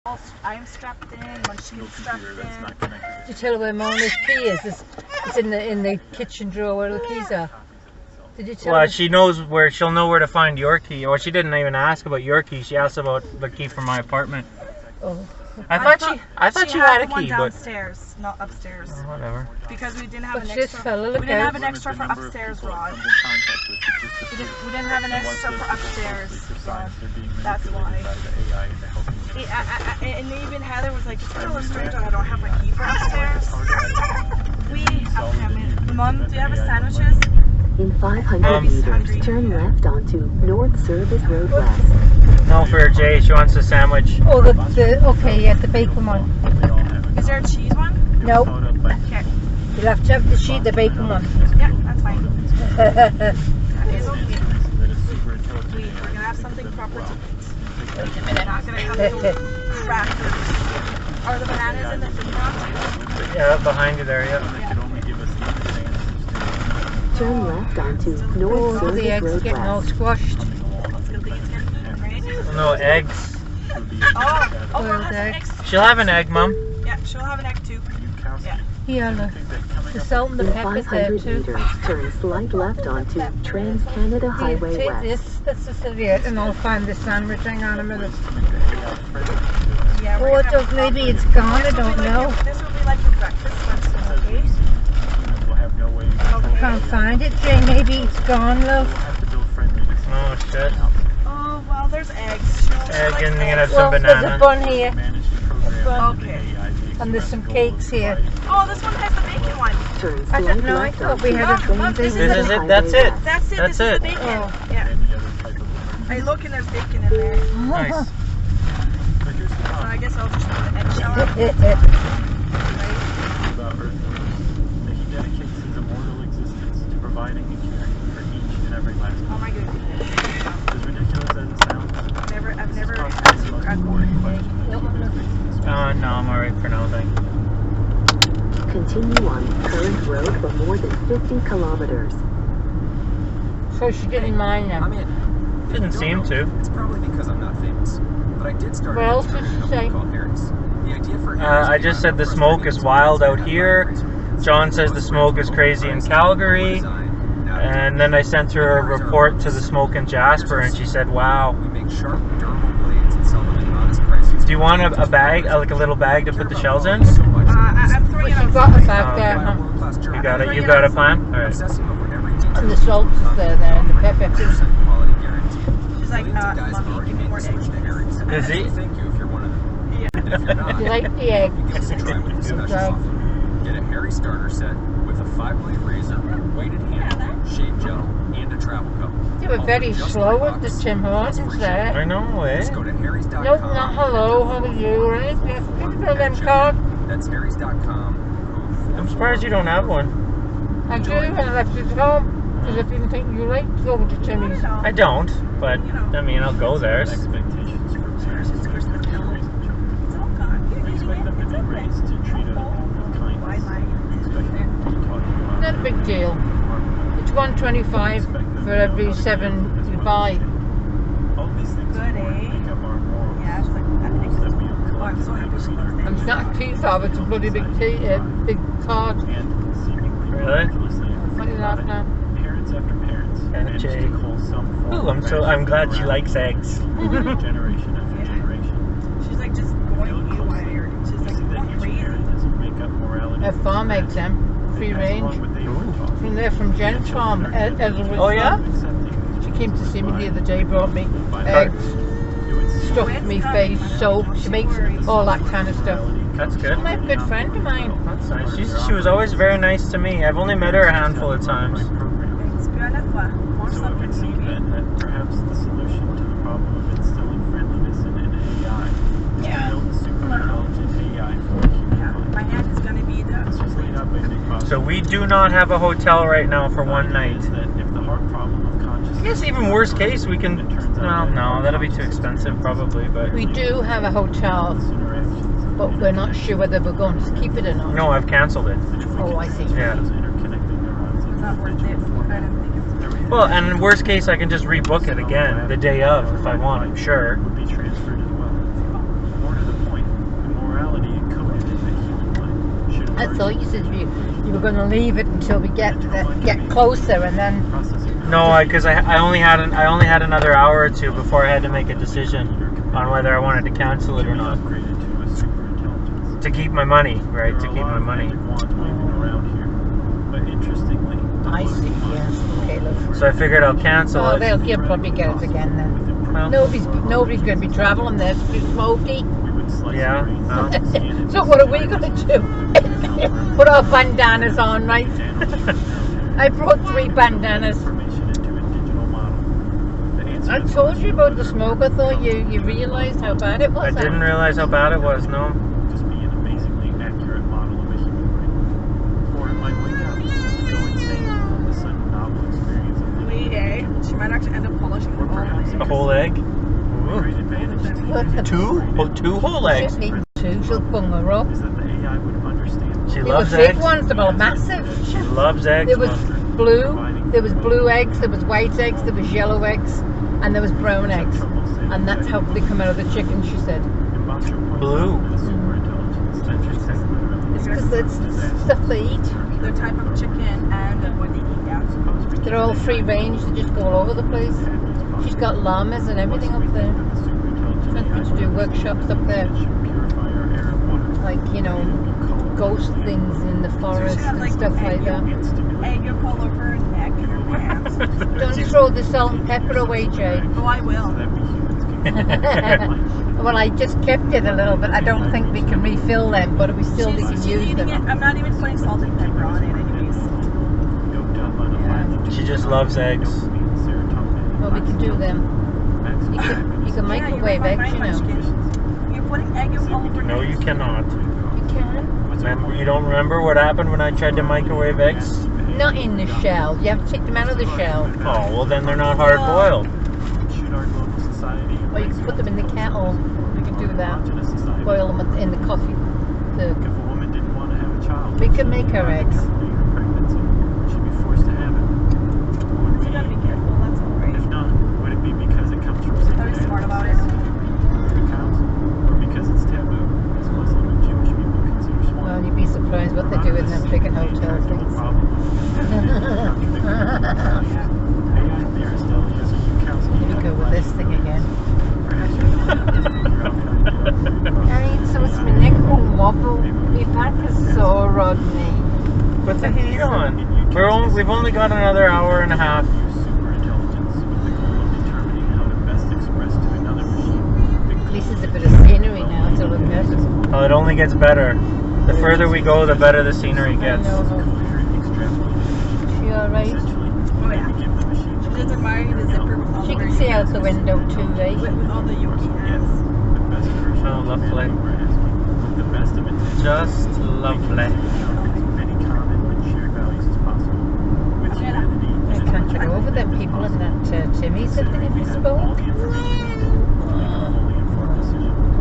I'm strapped in, Munchkin's strapped in. Did you tell her where Mona's key is? It's in the kitchen drawer where the keys are. Did you tell her? Well, she knows where. She'll know where to find your key. Or she didn't even ask about your key. She asked about the key for my apartment. Oh. I thought she had a key, but downstairs, not upstairs. oh, whatever. Because we didn't have What's an this extra. fella? We Look didn't have out. an extra for upstairs, Rod. We didn't have an extra for upstairs, Rod. That's why. And even Heather was like, "It's a little strange that I don't have my key for upstairs." Mom, do you have a sandwiches? In 500 meters, turn left onto North Service Road West. No, for Jay, she wants a sandwich. Oh, okay, yeah, the bacon one. Is there a cheese one? Nope. Okay. You'll have to have the bacon one. Yeah, that's fine. That is okay. We're gonna have something proper to eat. Wait a minute. We're not gonna have no crackers. Are the bananas in the food now? Yeah, behind you there, yeah. Turn left onto North Oh, the Service eggs Road getting all West. squashed. No eggs. Oh, Boiled has eggs. eggs. She'll have an egg, Mum. Yeah, she'll have an egg too. Yeah. Here, look. The salt and the In pepper's there 500 too. meters, turn slight left onto Trans-Canada Highway Take West. this is it, and I'll find the sandwich. Hang on a minute. Yeah, Oh, it does, maybe it's gone, I don't know. This will be like your breakfast one, okay? Can't find it, Jay. Maybe it's gone, love. Oh, shit. Oh, well, there's eggs. Egg and you can have Well, some there's a banana. bun here, Okay. and there's some cakes here. Oh, this one has the bacon one. Turn I slight don't know, I left thought we onto had a Mom, green this thing. This is it. That's it. That's it. That's this is it. the bacon. Oh. Yeah. I look and there's bacon in there. Nice. So I guess I'll just put the eggshell on. He dedicates his immortal existence to providing and caring for each and every last Oh one. my goodness. As ridiculous as it sounds, I've never had to crack corn. No, I'm alright for now, thank you. Continue on current road for more than 50 kilometers. So she didn't mind I'm them. in. Didn't seem to. It's probably because I'm not famous. But I did start What an else internet did she company say? called Harry's. The idea for Harry's I just said the smoke is wild out here. John says the smoke is crazy in Calgary. And then I sent her a report to the smoke in Jasper, and she said, wow. We make sharp, durable blades and sell them at honest prices. Do you want a bag, like a little bag to put the shells in? I'm throwing it She on. got it back there, huh? You got it? You got a plan? Alright. Obsessing over every detail. And the salt is there, and the pepper. 100% quality guarantee. She's like, Millions of guys have Mommy, already give me made more the switch eggs. to Harry's. Is he? Thank you if you're one of them. Yeah. And if you're not, You like the egg? you get to try one of the special Right. offer. Get a Harry starter set with a 5-blade razor, weighted handle, shave gel, and a travel cup. They were very slow with the Tim Hortons there. I know, eh? Just go to harrys.com. Nope, not hello, how are you, or anything. Give me them card. That's harrys.com. I'm surprised you don't have one. I do, and I left it at home. Because I didn't think you liked to go to Timmy's. I don't, but I mean, I'll go there. expectations from parents and children. We expect them to be raised to treat other people with kindness. We expect them to be taught to go out Not a big deal. It's $1.25 for every 7 you buy. all these things Good, more eh? make up our moral Yeah, it's like that makes that sense. we have Oh, I'm so happy she collectively loves And it's not a key fob, it's a bloody big big card. and seemingly Really? miraculously What is that now? parents after parents manage Jay. to call some form Ooh, of I'm glad she around likes eggs. generation after Yeah. generation. She's like just going haywire. She's We like see that going each crazy. parent doesn't make up morality. They're farm eggs, them. Free They pass range. along what they were taught. From there, from Jen's farm. Ezra Oh, yeah? She came to see me the other day, brought me eggs, stuffed me face, soap. She makes all that kind of stuff. That's good. My good friend of mine. That's nice. She was always very nice to me. I've only met her a handful of times. It's bien à toi. Mange So it something, would seem baby. then that perhaps the solution to the problem of instilling friendliness in an AI is to build a super intelligent AI for Yeah, humankind. my hand is gonna be This was laid out by Nick Bostrom. So we do not have a hotel right now for one night. Is that if the hard problem of I consciousness guess even worst case, we can. Well, no, that'll be too expensive probably. But We do have a hotel, but we're not sure whether we're going to keep it or not. no, I've canceled it. Oh, I see. Yeah. It's not worth it. I don't think it's Well, and worst case, I can just rebook it again the day of if I want. I'm sure. Would be transferred as well. More to the point, thought you said you were going to leave it until we get closer, and then. No, because I only had another hour or two before I had to make a decision on whether I wanted to cancel it or not. To keep my money, right? To keep my money. I see. Yeah. Okay, look. So I figured I'll cancel it. You'll probably get it again then. Well, Nobody's going to be traveling there. It's too smoky. yeah. Well. So what are we going to do? Put our bandanas on, right? I brought 3 bandanas. I told you about the smoke. I thought you realised how bad it was. I didn't realize how bad it was. No. Just be an amazingly accurate model of a human brain. Or it might wake up, go insane from the sudden novel experience of living. She might actually end up polishing the ball. A whole egg. Great advantage What? Two? Oh, 2 whole eggs. She'll need 2. She'll bung her up. is that the AI would understand. She There were loves big eggs. ones. They were massive. She loves eggs. There was man. blue. There was blue eggs. There was white eggs. There was yellow eggs, and there was brown eggs. And that's how they come out of the chicken. She said. Blue. It's because it's stuff they eat. The type of chicken and what they eat, yeah. They're all free range. They just go all over the place. She's got llamas and everything up there. Sent me to do workshops up there, like ghost things in the forest and stuff like that. Egg your pull over her neck and her hands. Don't throw the salt and pepper away, Jay. Oh, I will. Well, I just kept it a little bit. I don't think we can refill them, but we still we can She's use eating it. them. I'm not even putting salt and pepper on it anyways. She just loves eggs. Well, we can do them. You can microwave eggs, you know. You're putting egg your pull over No, you cannot. You can. Remember, you don't remember what happened when I tried to microwave eggs? Not in the shell. You have to take them out of the shell. Oh, well then they're not hard boiled. Or you can put them in the kettle. We can do that. Boil them in the coffee. If a woman didn't want to have a child, We can make her eggs. pregnancy, she'd be forced to have it. Would we, You gotta be careful, that's alright. if not, would it be because it comes from Very sacred smart about it. cows, or because it's taboo, as Muslim and Jewish people consider swine? Well, you'd be surprised what they do in them freaking hotel things. Here we go with this thing again. I need some my neck won't wobble. My back is sore, Rodney. Put the heat on. We've only got another hour and a half. At least there's a bit of scenery now to look at. Well, it only gets better. The further we go, the better the scenery gets. She alright? Oh yeah. She just admiring the zipper with all She the can see out the window too, right? with all the yogi hands. Oh, lovely. Just lovely. I can't get over them people in that Timmy's that they bespoke.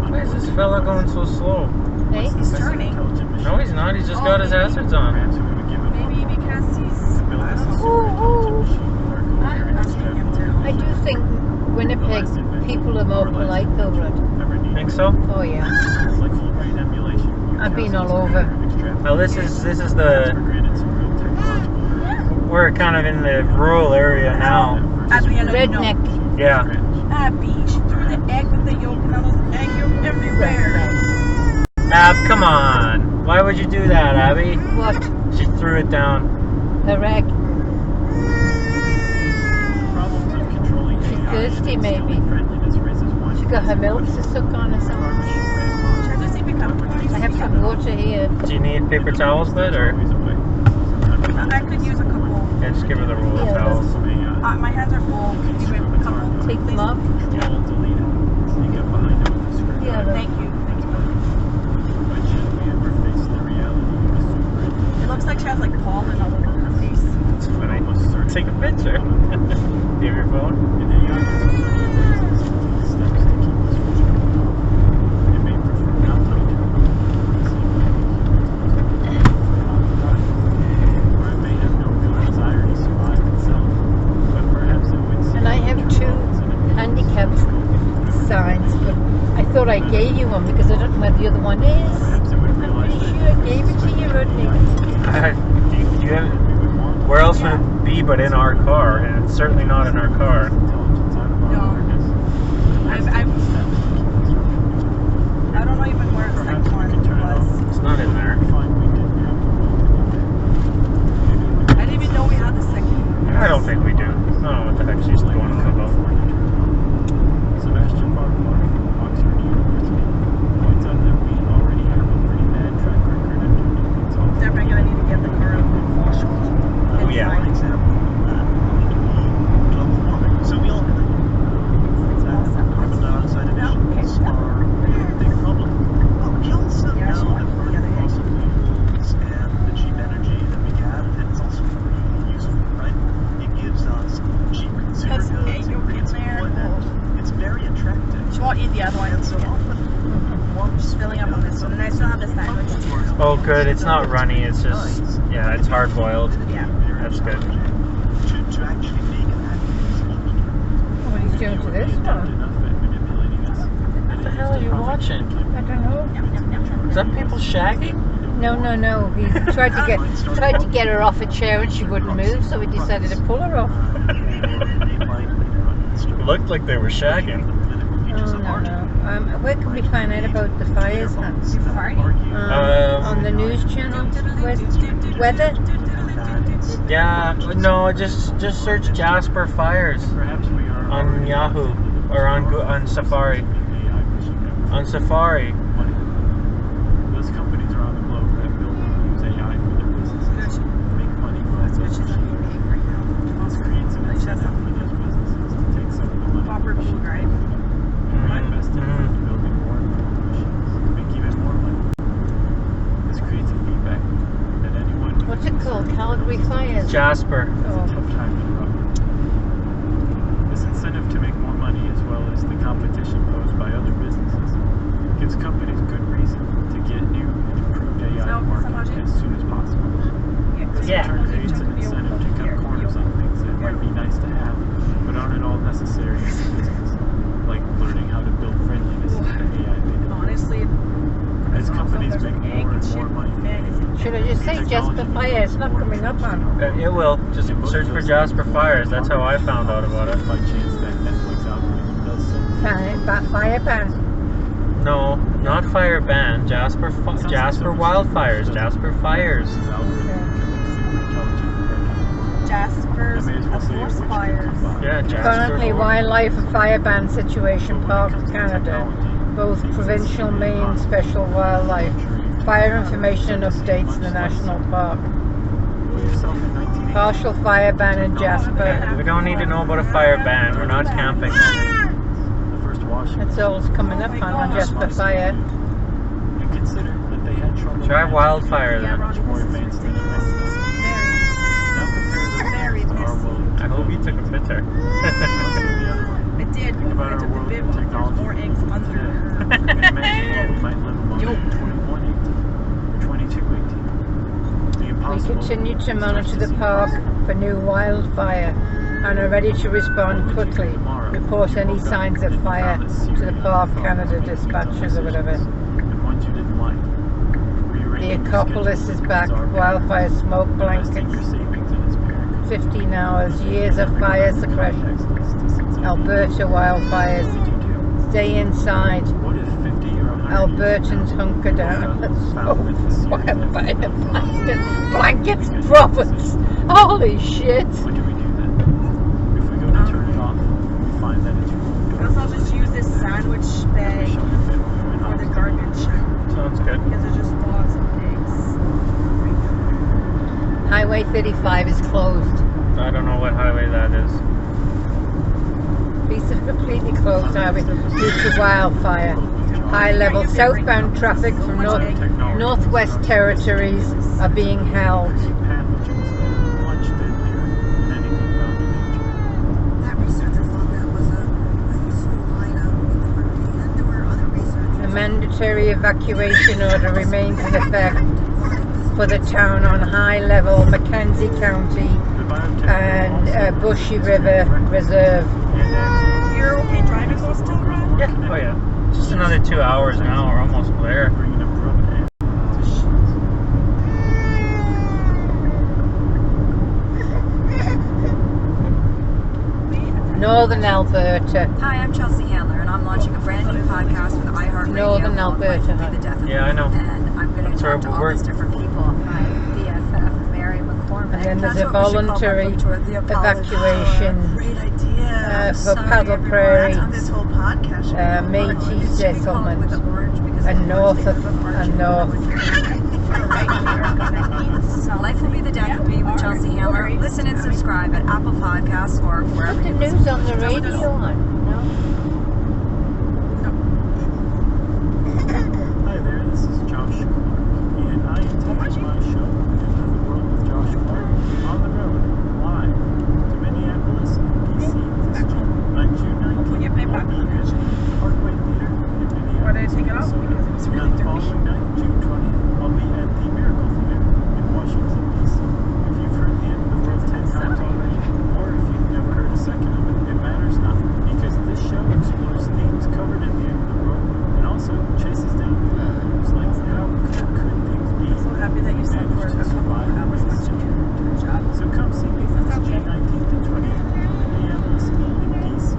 Why is this fella going so slow? Hey? He's turning. No, he's not. He's just got his hazards on. Maybe because he's. I do think Winnipeg people are more polite though, Rod. Think so? Oh yeah. I've been all over. Well, this is the. We're kind of in the rural area now. Abby, I know you know. Redneck. Yeah. Abby, she threw the egg with the yolk and all those egg yolk everywhere. Ab, come on. Why would you do that, Abby? What? She threw it down. Her egg. She's thirsty maybe. She got her milk to suck on or something. Should I just see I have some water here. Do you need paper towels, bud, or? I could use a couple. Yeah, just give her the roll of Yeah, towels. My hands are full. Could you give a couple? Take them off. Yeah, Thank you. It looks like she has like pollen all over her face. Take a picture. Do you have your phone? And I have 2 handicapped signs, but I thought I gave you one because I don't know where the other one is. Sure, gave it to you, Rodney. Where else would it be but in our car? And it's certainly not in our car. I don't know even where the second one was. It's not in there. I didn't even know we had the second one. I don't think we do. I don't know what the heck she's going on about. Sebastian Farquhar from Oxford University points out that we already have a pretty bad track record of doing consulting. Definitely gonna need to get the car out. Oh, yeah. For example, global warming. So we all agree that carbon dioxide emissions are a big problem. Well, we also know that burning fossil fuels and the cheap energy that we have is also really useful, right? It gives us cheap consumer Because, goods, hey, it you're creates in there. employment. It's very attractive. She won't eat the other one. And so often, warps Filling up on this one, and I still have the sandwich. Oh, good. It's not runny. It's just, yeah, it's hard boiled. Yeah. That's good. To actually make an accurate What are you doing to this one? What the hell are you watching? I don't know. Is that people shagging? No. He tried to get her off a chair and she wouldn't move, so he decided to pull her off. It looked like they were shagging. Oh, no. Where can we find out about the fires? On the news channel? Weather? Yeah, no, just search Jasper Fires on Yahoo or on Safari. On Safari. Those companies around the globe that build and use AI for their businesses make money from it. This creates an incentive for those businesses to take some of the money Proper food, right? and invest it into building more and more machines to make even more money. This creates a feedback that anyone What's it called? Calgary Fires? Jasper. Oh. tough time interrupt. This incentive to make more money, as well as the competition posed by other businesses, gives companies good reason to get new and improved AI to market as soon as possible. This in turn creates an incentive to cut corners on things that might be nice to have, but aren't at all necessary in the business, like learning how to build friendliness into AI videos. Honestly, As companies make more and more money from AI, Should I just say Jasper Fire? It's not coming up on. It will. Just search for Jasper Fires. That's how I found out about it. by chance that Netflix algorithm does so. Fire ban. No, not fire ban. Jasper Wildfires. Jasper Fires. This algorithm becoming super intelligent and recognizable. Jasper's I may as well say forest which fires. could come by. Yeah, Jasper. Currently, wildlife and fire ban situation Parks Canada. Both provincial, Maine, special wildlife. Fire information and updates in the national park. Partial fire ban in Jasper. We don't need to know about a fire ban. We're not camping. The first Washington. That's all that's coming up on Jasper Fire. You consider that they had trouble. Try wildfire Yeah, then. much more advanced than America. Now compare those to our world. I hope you took a picture. I did, Think but about I our took the world bib of off. There's technology more eggs under today. her. And imagine what we might live among in 2118 or 2218. The We impossible. continue to monitor the park for new wildfire and are ready to respond quickly. Report any signs of fire to the Park Canada dispatchers or whatever. And ones you didn't like. The Rearranging Acropolis is schedules back. is our Wildfire smoke investing your blankets. savings in its parent. 15 hours. Years of fire suppression. Alberta wildfires. What did you do? Stay inside. What if 50 or 100 Albertans hunker down. Found Wildfire blankets, prophets. Holy shit. What do we do then? If we go to turn it off, we find that it's really Because I'll just use this sandwich bag for the garbage. Sounds good. Because there's just lots of eggs. Highway 35 is closed. I don't know what highway that is. Piece of completely closed highway due to wildfire. High level southbound traffic from Northwest Territories are being held. pathogens that are much deadlier than anything found in nature. That researcher thought that was a useful lineup with Harvey, and there were other researchers. A mandatory evacuation order remains in effect for the town on high level Mackenzie County The biotech and Bushy River Reserve. You're okay driving those still, Brad? Yeah. Oh yeah. Just another 2 hours now. We're almost there. bringing up from it. Oh, Northern Alberta. Hi, I'm Chelsea Handler, and I'm launching a brand new podcast with iHeartRadio. Northern called Alberta, Life Will Be the Death of Yeah, Me. I know. And I'm going to That's where talk to we all work. these different people. My BFF, Mary McCormick. And then there's a That's what we should call my voluntary book tour, The Apology evacuation Great idea. for Sorry, Paddle everyone. Prairie, That's how this whole podcast should be. Métis It should be called With the settlement, Orange because and the north orange of they have orange and north. Life Will Be the Death of Me with Chelsea Handler. Listen and subscribe at Apple Podcasts or wherever Put the you listen. news on the radio on. No? Hi there, this is Josh Clark, and I am taking my show, Into the World with Josh Clark, on the road, live, to Minneapolis and DC this June. On June 19th, Hopefully get paid back I'll be for at that. the Parkway Theater in Minneapolis, Why did I take it off? Minnesota. Because it was And really on the dirty. following night, June 20th, I'll be at the Miracle Theater in Washington, DC. If you've heard the End of the World 10 times already, or if you've never heard a second of it, it matters not, because this show explores themes covered in the end of the world, and also chases down clues like how could things be I'm so happy that you slept for a managed to couple survive more hours in this last situation. job. So come see me That's June okay. 19th and 20th in Minneapolis and DC.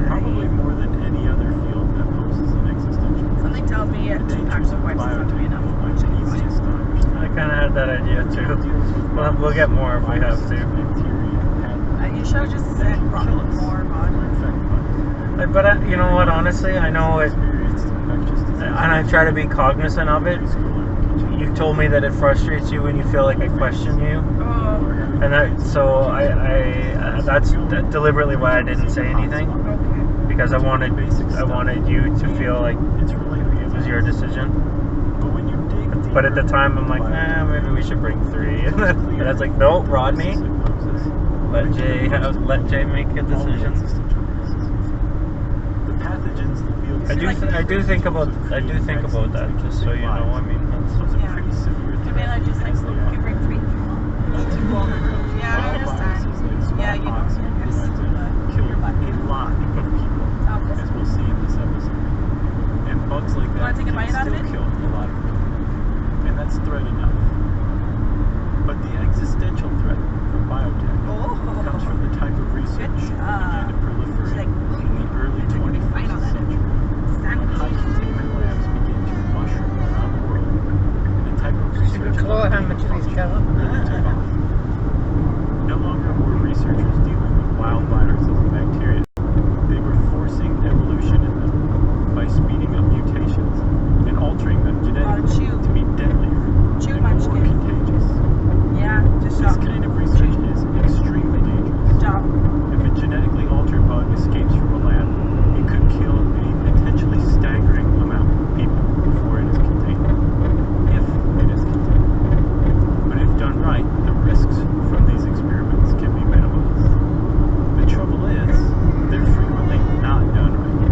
Probably more than any other field that poses an existential threat. Something tells me The two dangers packs of of wipes is not biotech doing enough. are the easiest to understand. I kind of had that idea too. We'll get more if we have to. You should have just said more vodka. But you know what? Honestly, I know it, and I try to be cognizant of it. You told me that it frustrates you when you feel like I question you, Oh, and that's deliberately why I didn't say anything, okay. because I wanted you to feel like it was your decision. But at the time, I'm like, maybe we should bring 3. And I was like, no, Rodney, let Jay make a decision. I do think about that, just so you know. I mean, Yeah. Camila just like, you can bring 3. Yeah, I understand. Yeah, you know. Killed a lot of people, as we'll see in this episode. And bugs like that Wanna take a can bite out of still it? kill a lot of people. And that's threat enough. But the existential threat from biotech comes from the type of research that began to proliferate in the early 21st century. When high containment labs began to mushroom around the world, and the type of research claw hammer to his cover. really took off. No longer were researchers dealing with wild viruses and bacteria. They were forcing evolution in them by speeding up mutations and altering them genetically chew. to be deadlier Chew and more munchkin. contagious. Yeah, just This stop. kind of research is extremely dangerous. Job. If a genetically altered bug escapes from a lab, it could kill a potentially staggering amount of people before it is contained. If it is contained. But if done right, the risks from these experiments can be minimized. The trouble is, they're frequently not done right.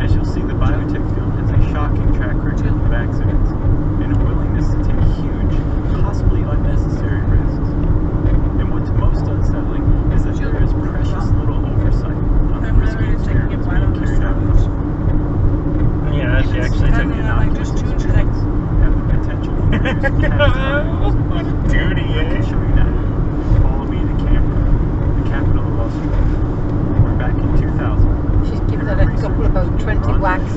As you'll see, the biotech field has a shocking track record of accidents and a willingness to take huge, possibly unnecessary risks. And what's most unsettling is that there is precious little oversight on the risky experiments being carried out. yeah, she actually took And it then out. I'm like, just chew, she's like, Have the potential for What a duty, I can eh? show you now. Follow me to Canberra, the capital of Australia. We're back in 2000. She's given it a couple about 20 whacks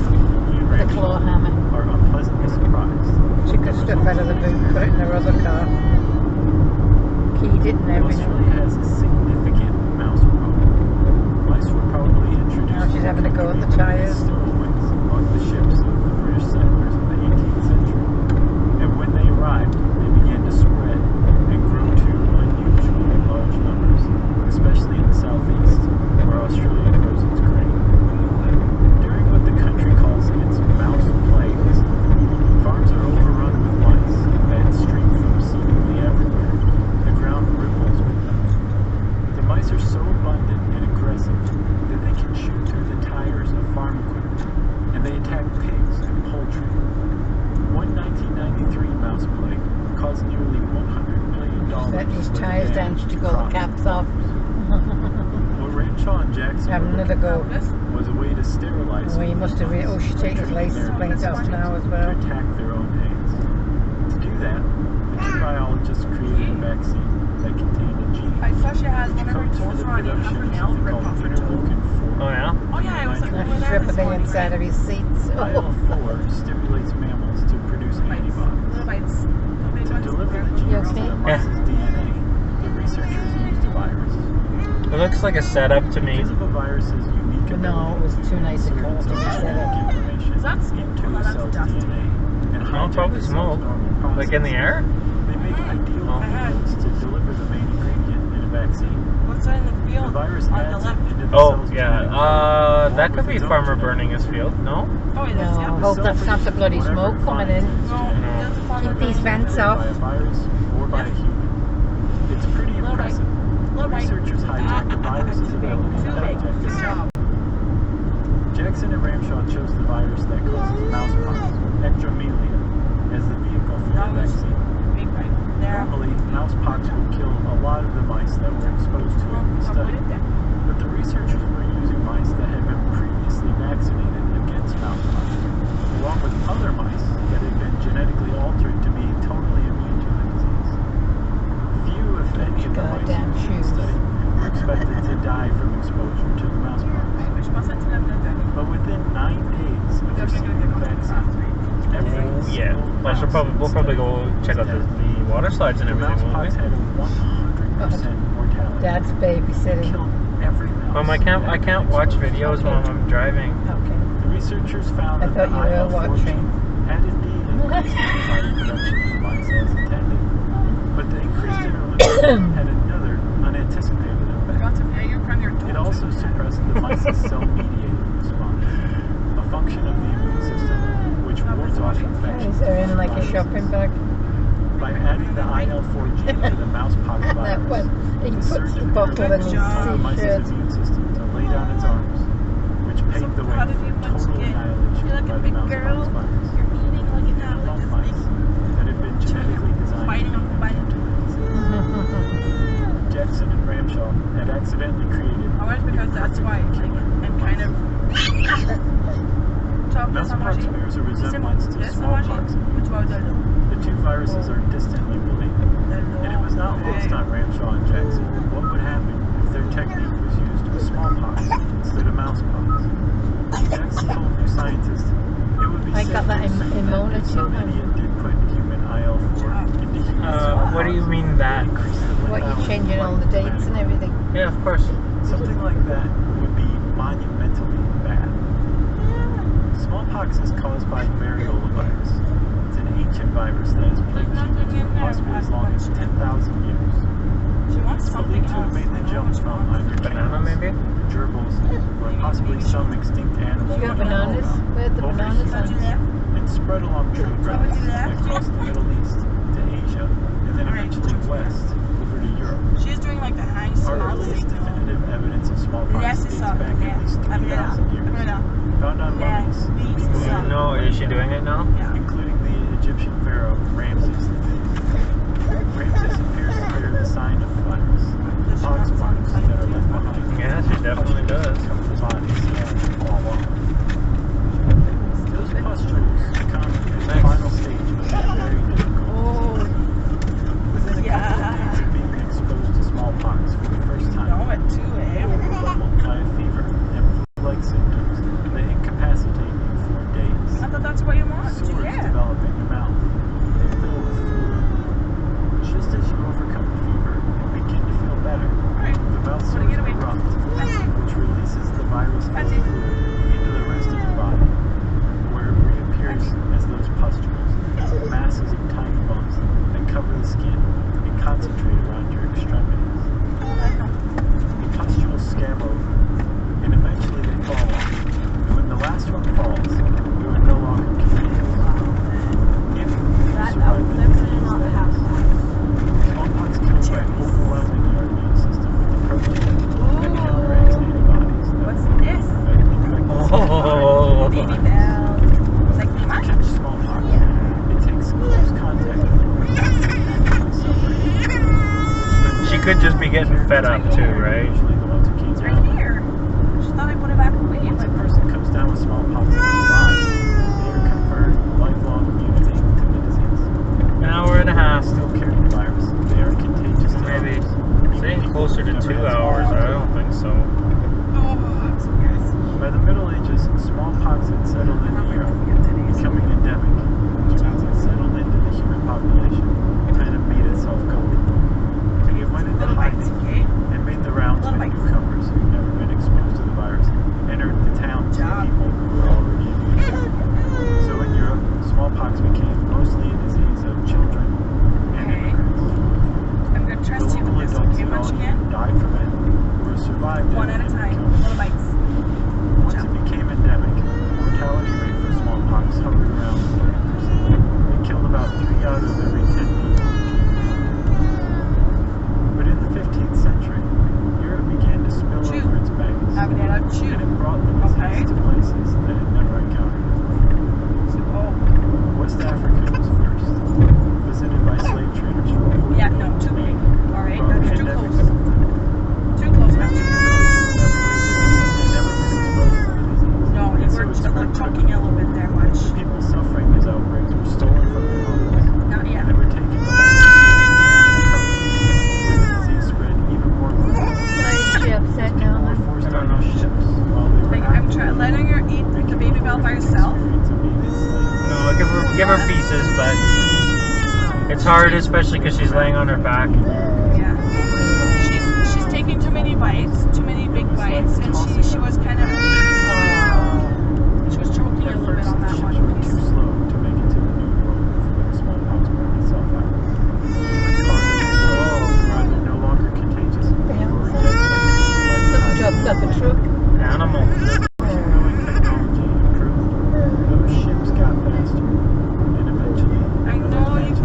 with a claw hammer. Are unpleasantly surprised. She could stuff out of the boot, put it in her other car. Keyed it and everything. Australia has a significant mouse problem. Mice were probably introduced Now she's having to go with the as tyres. stowaways among the ships of the British settlers in the 18th century. And when they arrived, they began to spread and grow to unusually large numbers, especially in the southeast, where Australia grows its grain. During what the country calls its mouse plagues, farms are overrun with mice that stream from seemingly everywhere. The ground ripples with them. The mice are so abundant and aggressive that they can shoot through the tires of farm equipment, and they attack pigs and poultry. One 1993 mouse plague caused nearly $100 million. Let these worth of tyres down damage to to go the crops caps off. What Renshaw and Jackson Have were another looking go. for was a way to sterilize. Well, you must have. Oh, she takes his license plates off now as well. To attack their own eggs. To do that, biologists created a vaccine that contained a gene I saw she has which one of her codes for toes the running, half production her of nails something ripped called off her toe. interleukin-4. Oh yeah? Oh yeah, I was like, They're over there stripping this the morning. inside of his seats. IL-4 stimulates mammals to produce antibodies. Little bites. Big To ones. deliver the You genes to okay? the mice's DNA, the researchers used a virus. It looks like a setup to me. Because of a virus's unique But no, it was too nice a insert call its to own be set genetic up. information Is that smoke? into Oh, no, a that's cell's dust. DNA and Oh, hijack probably the cell's smoke. normal process. Like in the air? They make ideal Oh. fields to deliver the main ingredient in a vaccine. What's that in the The field? virus On the adds left. it into the Oh, cell's yeah. genetic code, That along could with be its own farmer genetic burning his code. field, no? Oh, it is, No, yeah. hope that's not the bloody smoke coming in. No, just on Keep the these vents By up. a virus or by a human. It's pretty Little bite. impressive. Little bite. Researchers hijacked the virus's ability to hijack the cell. Jackson and Ramshaw chose the virus that causes mousepox, ectromelia, as the vehicle for That the was vaccine. big bite. There. Normally, mousepox would kill a lot of the mice that were exposed to it in the I'll study. put it there. But the researchers were using mice that had been previously vaccinated against mousepox, along with other mice that had been genetically altered to be totally immune to the disease. Few, if any, of the mice Goddamn in the shoes. study were expected to die from exposure to the mousepox. Which must have been good. But within 9 days of receiving the vaccine, every Oh, yeah. single I should mouse we'll probably go check out the water slides and the everything, won't mousepox we? had a 100% mortality. Dad's babysitting. Killed every mouse. I can't watch videos while I'm driving. Okay. The researchers found I that thought the you were IL-4 watching. gene had indeed increased antibody production in the mice as intended, but the increased interleukin had another unanticipated effect. It also suppressed the mice's cell-mediated response, a function of the immune system which wards off infections. These are in like a shopping bag. By adding the IL-4 gene to the mousepox That virus, one. He the puts the surgeon bottle in his the mice's t-shirt. immune system to lay down its arms, which paved the way how did for you once total get- annihilation you're like a by the big mousepox girl. virus. You're eating like it now, All like mice this that had been genetically designed Biting to on the be bite. immune to the disease. Jackson and Ramshaw had accidentally created I was because that's why, like, I'm kind of. Mousepox bears a resemblance to smallpox. The two viruses are distantly related, and it was not lost on Ramshaw and Jackson what would happen if their technique was used with smallpox instead of mousepox. Jackson told New Scientist it would be I got that in Mona if some too. idiot did put human IL-4 into human smallpox. What do you mean that? Increase the What, you're lethality changing all the of dates and planet. everything? Yeah, of course. Something like that would be monumentally bad. Smallpox is caused by variola virus. It's an ancient virus that has plagued humans for possibly as long as 10,000 years. She wants It's something believed to have else. made the jump from either Banana, maybe? gerbils, or possibly some extinct animal You got we don't know bananas? about, Where are the over bananas humans, at? and spread along trade routes that crossed the Middle East to Asia, and then eventually west over to Europe. She's doing like the hang Our small earliest thing. definitive evidence of smallpox Yes, dates it's back at least 3,000 years. Found on mummies, No, is she doing it now? Yeah. including the Egyptian pharaoh Ramses. Ramses appears to bear the sign of the virus, the pox marks that are left behind. Yeah, she definitely does. Cover the bodies and fall off. Those pustules come in the final stage of that very difficult disease. Within a couple of days of being exposed to smallpox for the first time, No, at 2 they a.m. were pummeled by a fever and flu-like symptoms that incapacitate you for days. I thought that's what you want. Sores Yeah. develop in your mouth. They fill with fluid. Just as you overcome the fever and begin to feel better, Alright. the mouth What are sores you gonna erupt, Fancy. which releases the virus-filled Fancy. fluid into the rest of your body, where it reappears as those pustules, masses of tiny bumps that cover the skin and concentrate around your extremities. The pustules scab over, and eventually they fall off. And when the last one falls, you are no longer contagious. If you survive the disease, smallpox kills by overwhelming your immune system with a protein that counteracts antibodies that What's work this? at infecting Oh. Baby bell. Like, to what? catch smallpox. It takes close contact with the person actually suffering. She could just be getting fed up too, right? Usually the ones who keep It's right down. here. She thought I put it back away. Once a person comes down with smallpox and survives, they are conferred lifelong immunity to the disease. An hour and a half. Still carry Smallpox had settled into Europe, becoming endemic, which means it settled into the human population, kind of made itself comfortable. It went into hiding and made the rounds when newcomers who'd never been exposed to the virus entered the towns with people who were already immune. So in Europe, smallpox became mostly a disease of children and immigrants. I'm going to The trust you local with this, adults okay? that all Munch again? died from it or survived One it at a and time. recovered. Little bites. Once it became endemic, the mortality rate for smallpox hovered around 30%. It killed about 3 out of every 10 people. But in the 15th century, Europe began to spill Chew. over its banks, Avenida, chew. and it brought the disease Okay. to places that it never encountered before. Oh. West Africa was first, visited by slave traders from Portugal. Yeah, no, too big. All right, Brought that's too pandemics. close. Too close now. No, you were choking a little bit there, Munch. People suffering these outbreaks were stolen from their homes. Not yet. And they were taken to where the disease spread even more quickly. Why is she upset People were now? forced onto ships while they were I'm letting her eat the baby bell by herself. No, I'll give her pieces, but it's hard, especially because she's laying on her back. Yeah. She's taking too many bites, too many big bites, and she was kind of she was choking a little bit on that Ships were one too piece. slow to make it to the New World before the smallpox burned itself out. Rather no longer contagious. Yeah. Or deadly. Some jumped up a truck. Animal. Knowing technology improved, those ships got faster, and eventually I know you can.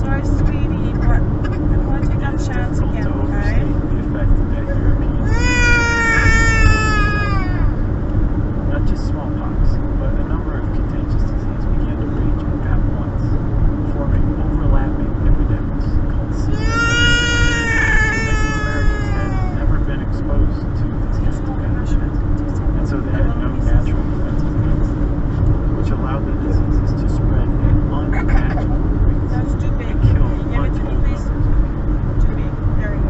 Sorry, sweetie, but I'm going to take that chance again, okay? The effect that European not just smallpox, but a number of contagious diseases began to rage at once, forming overlapping epidemics called seasons. Native Americans had never been exposed to these kinds of pathogens, and so they had no natural defenses against them, which allowed the diseases to spread at unimaginable rates That's too big. and kill Give it to me, untold please. numbers. Too big. There we go.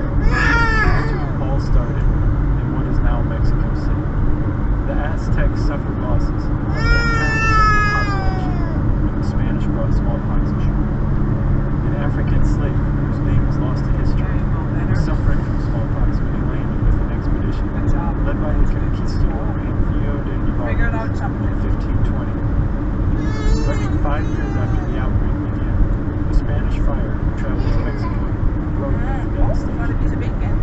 It all started in what is now Mexico City. The Aztecs suffered losses of the population when the Spanish brought smallpox ashore. An African slave whose name was lost to history was suffering from smallpox when he landed with an expedition Good job. led by the conquistador Pío de Figured out Narváez something. in 1520. Running 5 years after the outbreak began, the Spanish friar who traveled to Mexico wrote of the What a devastation. piece of bacon.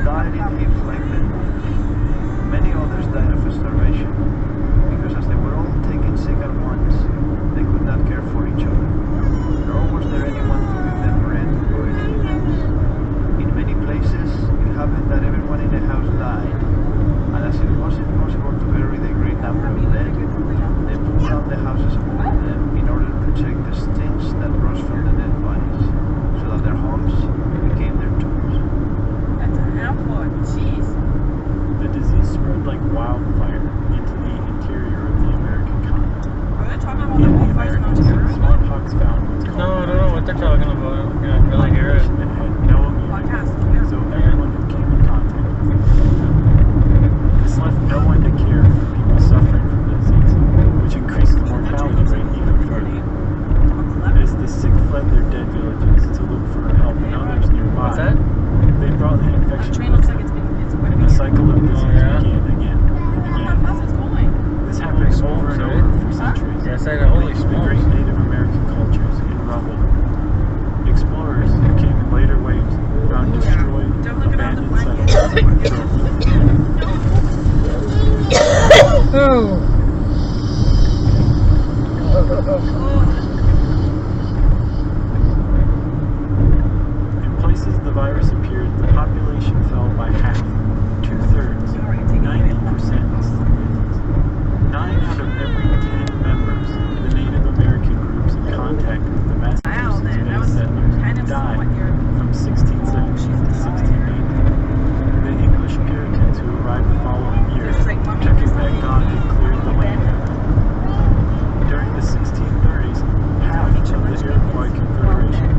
Died in the inflamed wounds. Many others died of starvation because as they were all taken sick at once, they could not care for each other, nor was there anyone to give them bread or anything else. In many places, it happened that everyone in the house died, and as it was impossible to bury the great number of dead, they pulled down the houses over them in order to check the stench that rose from the dead bodies, so that their homes became their tombs. That's a handful. Jeez. The disease spread like wildfire into the interior of the American continent. Are they talking about In the the bullfighters in Americas, Ontario? smallpox found what's called No, I don't know what they're talking about. I can't really hear it. that had no immunity, Podcast. so everyone who came in contact with it. This left no one to care for people suffering from the disease, which increased the mortality rate even further. As the sick fled their dead villages to look for help in others nearby, What's that? they brought the That infection train with looks like them. it's going to And be the cycle of disease yeah. began again and Oh, again. that bus is going. This happened over and over for centuries. Yes, I know. Holy Making the great smokes. Native American cultures in rubble. Explorers who came in later waves found destroyed, Don't look at all the abandoned blankets. settlements. Oh. In places the virus appeared, the population fell by half, 2/3, 90%. 9 out of every 10 members of the Native American groups in contact with the Wow, Massachusetts that Bay was settlers kind of died somewhat your. from 1617 to 1680. The English Puritans who arrived the following year It's like mummy took it or that something. God had cleared the land. During the 1630s, half of the Iroquois Confederation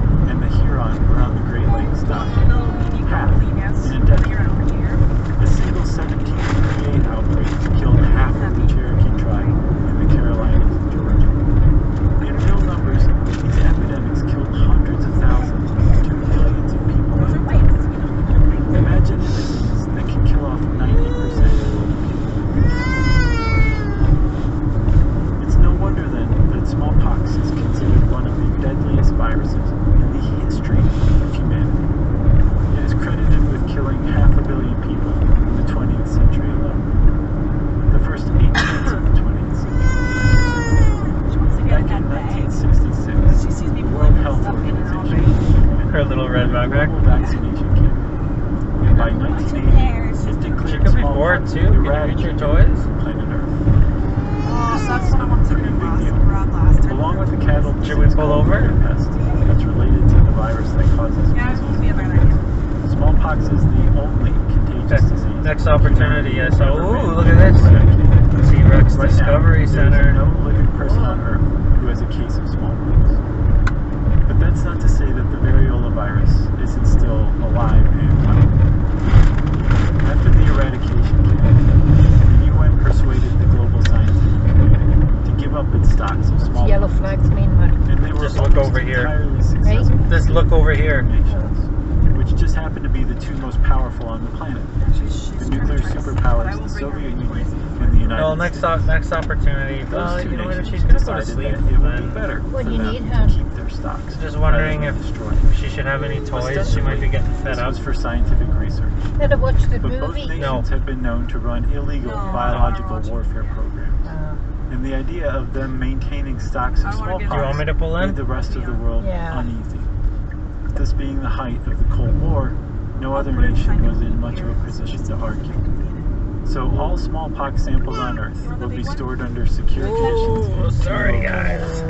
red backpack. global vaccination campaign. And by 1980, it She declared could be bored too. Can you reach your toys? planet Earth. Oh, that's what I want to Pretty do. big deal. Grab last time. Along with the cattle Should we pull over? pest that's related to the virus that causes Yeah, it's measles. supposed to be a better idea. Smallpox is the only contagious disease. Next opportunity, yes. Oh, ooh, look at this. T-Rex Right Discovery now, Center. There's no living person on Earth who has a case of smallpox. But that's not to say that the variola virus isn't still alive and well. After the eradication campaign, the UN persuaded the global scientific community to give up its stocks of smallpox. Yellow flags mean what? And they were Just look almost over here. entirely successful. Just look over here. Nations, which just happen to be the two most powerful on the planet. The nuclear superpowers, the Soviet Union and the United Well, States. next opportunity. Those Well, two you know what? If nations she's gonna go to decided sleep, that it would be then better What for do you them need, to hon? keep their stocks. just wondering rather if than destroy them. she should have any toys. She might be getting fed This up. was for scientific research. Better watch the But both movie. nations No. have been known to run illegal No, biological I don't warfare programs. And the idea of them maintaining stocks of I wanna get- Do you want smallpox me to pull made in? the rest of the world Yeah. uneasy. This being the height of the Cold War, no other put it nation behind was the in much of a ear. position to argue. So all smallpox samples on Earth You want the will be big one? stored under secure conditions. Oh, sorry, guys.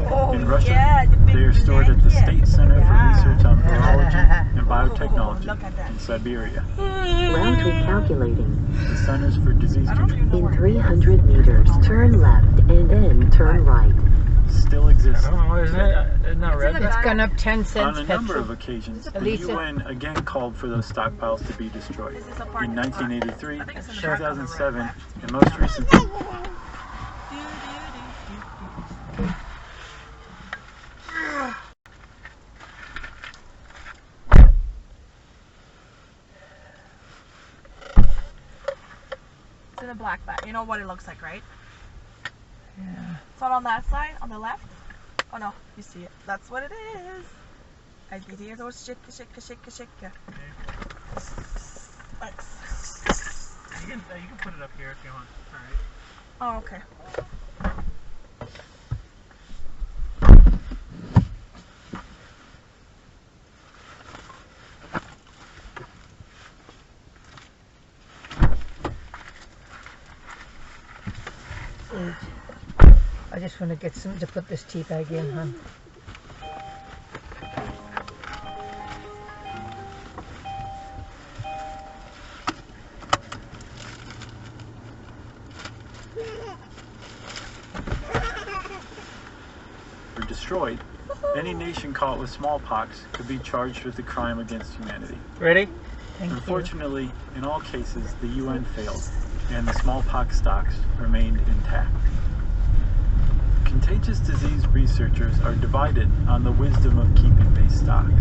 Oh, In Russia, yeah, the big they are stored at the blanket. State Center Yeah. for Research on Virology and Oh, Biotechnology look at that. in Siberia. Route recalculating. The Centers for Disease I don't Control even know In where it is. 300 meters, turn left and then turn right. still exists. I don't know, isn't it? Isn't that red? It's gone up 10 On cents a number petrol. of occasions, the Elisa. UN again called for those stockpiles to be destroyed. This is a part In in the front. 1983, I think it's in the back on the 2007, right. and most recently, It's in the black bag. You know what it looks like, right? Yeah. It's not on that side, on the left. Oh no, you see it. That's what it is. I did hear those shika shika shika shika. Thanks. You can put it up here if you want. Oh, Alright. okay. I just want to get something to put this tea bag in, huh? were destroyed, any nation caught with smallpox could be charged with a crime against humanity. Ready? Thank you. Unfortunately, in all cases, the UN failed, and the smallpox stocks remained intact. Contagious disease researchers are divided on the wisdom of keeping these stocks.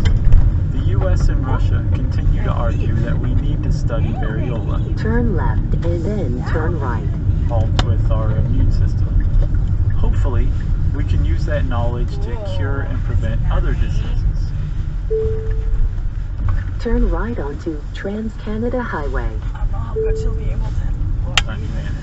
The US and Russia continue to argue that we need to study variola, Turn left and then turn right. helped with our immune system. Hopefully, we can use that knowledge to cure and prevent other diseases. Turn right onto Trans-Canada Highway. I don't know how good she'll be able to. On humanity.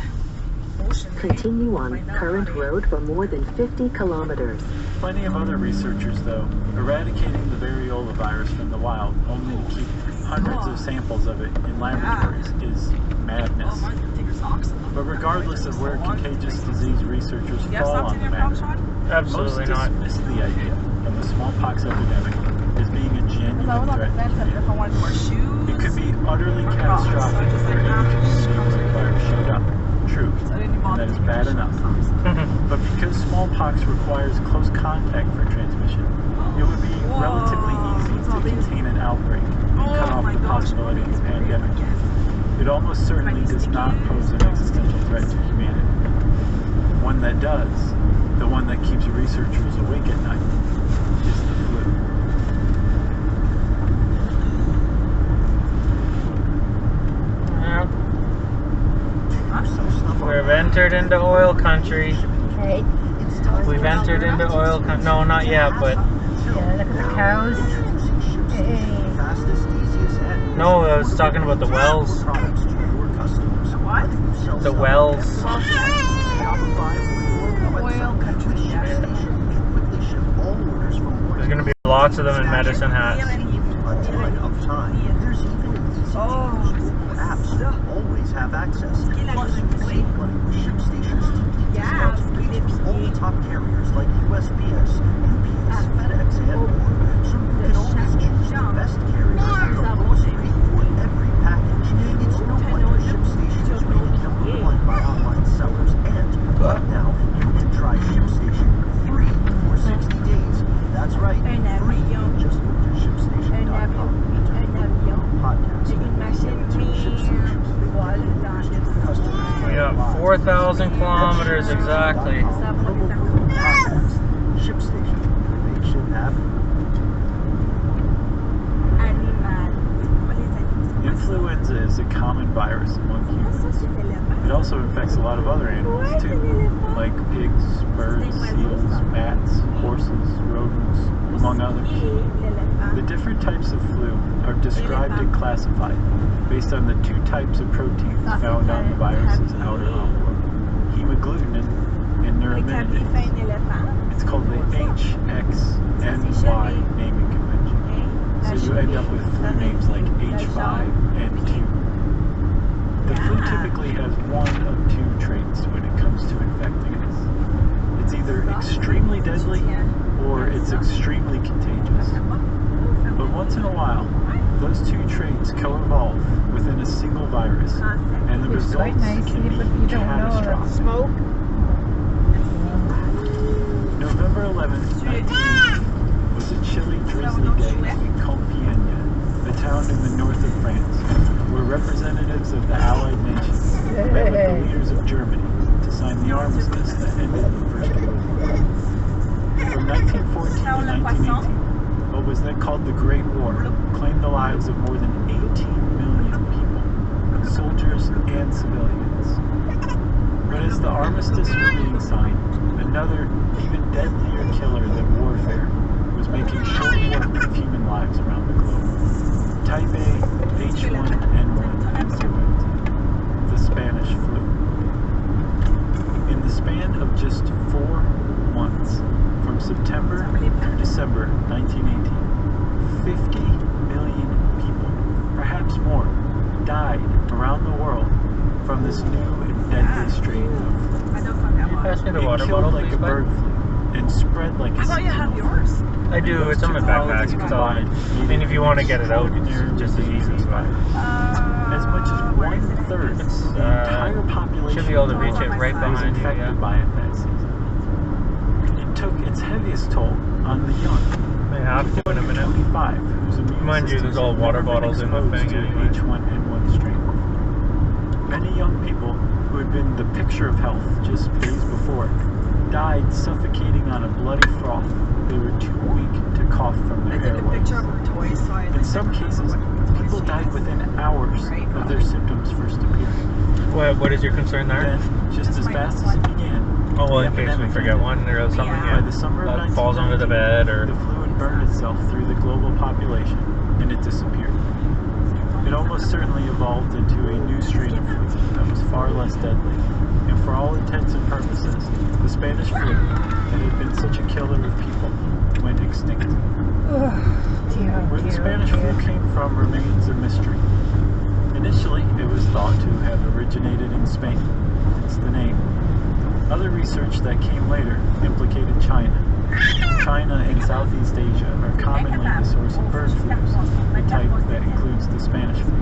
Continue on current road for more than 50 kilometers. Plenty of other researchers, though, eradicating the variola virus from the wild only to keep hundreds of samples of it in laboratories is madness. Take your socks off. But regardless of where contagious disease researchers You have fall socks on in the your pouch, matter, Sean? Absolutely most not. dismiss the idea of the smallpox epidemic as being a Because I genuine was on the threat to fence if humanity. I wanted to wear shoes. It could be utterly catastrophic for any community where the virus showed up. True, So I didn't even and that is bother bad taking enough. socks. But because smallpox requires close contact for transmission, it would be relatively easy to contain an outbreak and cut off the possibility of a pandemic. It almost certainly does not pose an existential threat to humanity. One that does, the one that keeps researchers awake at night, is the flu. Well, we've entered into oil country. Okay. We've entered into oil country. No, not yet, but Yeah, look at the cows. Hey. Fastest, easiest, and no, I was talking about the wells. products to your customers. What? The wells. Oil country, yeah. Quickly ship all orders from There's gonna be lots of them in Medicine Hat. a ton of time. There's even school apps that always have access. Plus, save money with ShipStation's deep discounts with all the top carriers like USPS, UPS, FedEx, and more. So you can always choose the best carrier at the lowest rate for every package. It's no wonder ShipStation is rated #1 by online sellers. And right now, you can try ShipStation free for 60 days. That's right, free. Just go to ShipStation.com. Podcast. We got 4,000 kilometers exactly. ShipStation. Make shit happen. Influenza is a common virus among humans. It also infects a lot of other animals too, like pigs, birds, seals, bats, horses, rodents, among others. The different types of flu are described and classified based on the two types of proteins found on the virus's outer envelope, hemagglutinin and neuraminidase. It's called the HXNY naming convention. So you end up with flu names like H5N2. The flu typically has one of two traits when it comes to infecting us. It's either extremely deadly or it's extremely contagious. But once in a while, those two traits co-evolve within a single virus, and the results can be catastrophic. November 11th, 1918 was a chilly, drizzly day in Compiègne, a town in the north of France, where representatives of the Allied nations met with the leaders of Germany to sign the armistice that ended the First World War. From 1914 to 1918, what was then called the Great War claimed the lives of more than 18 million people, soldiers and civilians. But as the armistice was being signed, another, even deadlier killer than warfare was making short work of human lives around the globe. Type A H1N1 influenza, the Spanish flu. In the span of just 4 months, from September through December 1918, 50 million people, perhaps more, died around the world from this new and deadly strain of flu. Pass me the water It bottle, killed like please, a bird bud. flu and spread like a I thought you had yours. I do. It's on my backpack. It's on. I mean, if you want to get it out, it's just as easy as mine. As much as 1/3 of the entire population Should be able to reach it right was behind you. infected Yeah. by it that season. It took its heaviest toll on the young. I have to in a minute. 25, whose immune Mind you, there's systems all had water never been bottles in the exposed thing to anyway. H1N1 strain. Many young people who had been the picture of health just days before died suffocating on a bloody froth. They were too weak to cough from their airways. In some cases, people died within hours of their symptoms first appearing. What is your concern there? Then, just as fast as it began, Oh, well, the in case we epidemic forget ended. one or something, By yeah. the summer of That falls under the 1919, bed or... the flu had burned itself through the global population, and it disappeared. It almost certainly evolved into a new strain of flu that was far less deadly, and for all intents and purposes, the Spanish flu, that had been such a killer of people, went extinct. Where the Spanish flu came from remains a mystery. Initially, it was thought to have originated in Spain, hence the name. Other research that came later implicated China. China and Southeast Asia are commonly the source of bird flus, the type that includes the Spanish flu.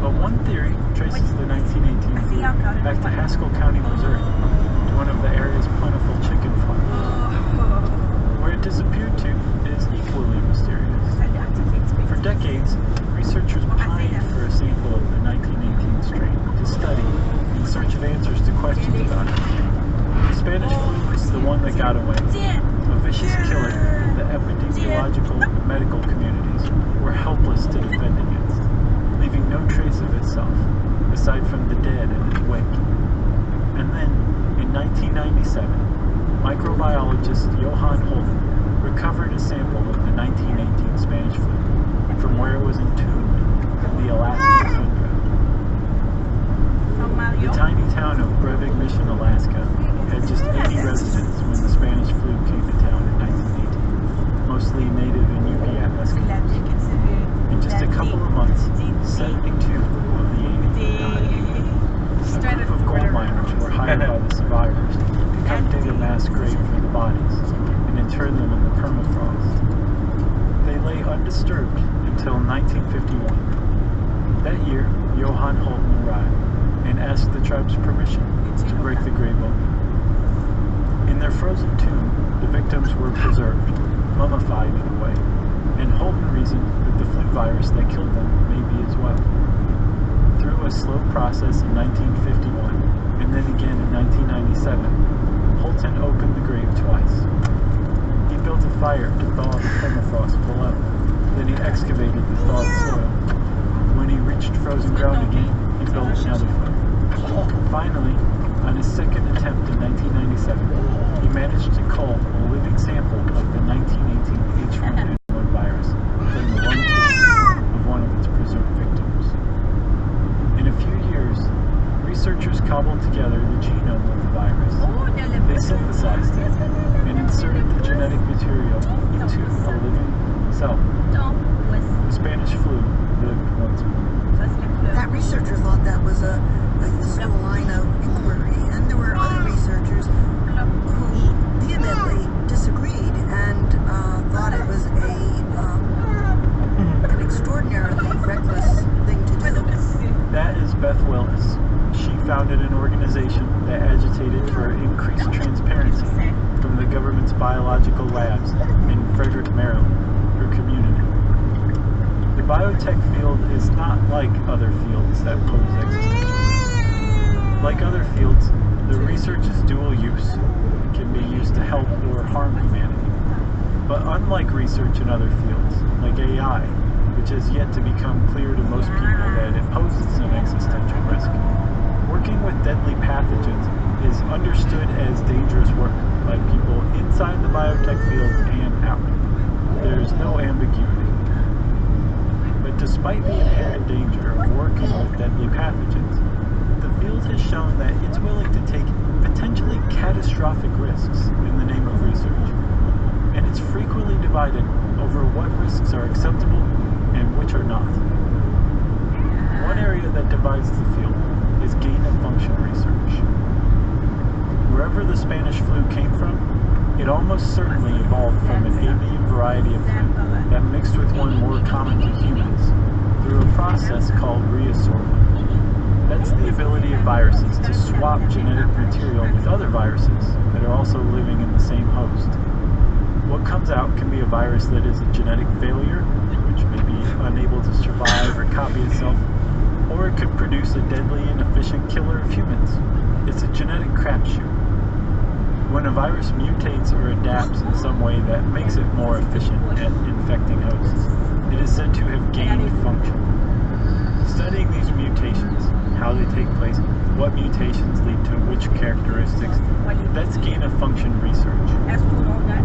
But one theory traces the 1918 flu back to Haskell County, Missouri, to one of the area's plentiful chicken farms. Where it disappeared to is equally mysterious. For decades, researchers pined for a sample of the 1918 strain to study in search of answers to questions about it. The Spanish flu was the one that got away, a vicious killer that epidemiological and medical communities were helpless to defend against, leaving no trace of itself, aside from the dead in its wake. And then, in 1997, microbiologist Johann Holden recovered a sample of the 1918 Spanish flu from where it was entombed in the Alaskan tundra. The tiny town of Brevig Mission, Alaska, had just 80 residents when the Spanish flu came to town in 1918, mostly native Inupiat Eskimos. undisturbed until 1951. That year, Johann Holton arrived and asked the tribe's permission to break the grave open. In their frozen tomb, the victims were preserved, mummified in a way, and Holton reasoned that the flu virus that killed them may be as well. Through a slow process in 1951, and then again in 1997, Holton opened the grave twice. He built a fire to thaw the permafrost below, then he excavated the thawed soil. When he reached frozen ground again, he built another fire. Finally, on his second attempt in 1997, he managed to cull a living sample of the 1918 H1N1 virus from the lung tissue of one of its presumed victims. In a few years, researchers cobbled together the genome of the virus. They synthesized it and inserted the genetic material into a living cell. The Spanish flu lived once more. That researcher thought that was a useful line of inquiry, and there were other researchers who vehemently disagreed and thought it was an extraordinarily reckless thing to do. That is Beth Willis. She founded an organization that agitated for increased transparency from the government's biological labs in Frederick, Maryland, her community. The biotech field is not like other fields that pose existential risks. Like other fields, the research is dual use. It can be used to help or harm humanity. But unlike research in other fields, like AI, which has yet to become clear to most people that it poses an existential risk, working with deadly pathogens is understood as dangerous work by people inside the biotech field and out. There is no ambiguity. But despite the inherent danger of working with deadly pathogens, the field has shown that it's willing to take potentially catastrophic risks in the name of research. And it's frequently divided over what risks are acceptable and which are not. One area that divides the field is gain-of-function research. Wherever the Spanish flu came from, it almost certainly evolved from an avian variety of flu that mixed with one more common to humans through a process called reassortment. That's the ability of viruses to swap genetic material with other viruses that are also living in the same host. What comes out can be a virus that is a genetic failure, which may be unable to survive or copy itself, or it could produce a deadly and efficient killer of humans. It's a genetic crapshoot. When a virus mutates or adapts in some way that makes it more efficient at infecting hosts, it is said to have gained function. Studying these mutations, how they take place, what mutations lead to which characteristics, that's gain-of-function research.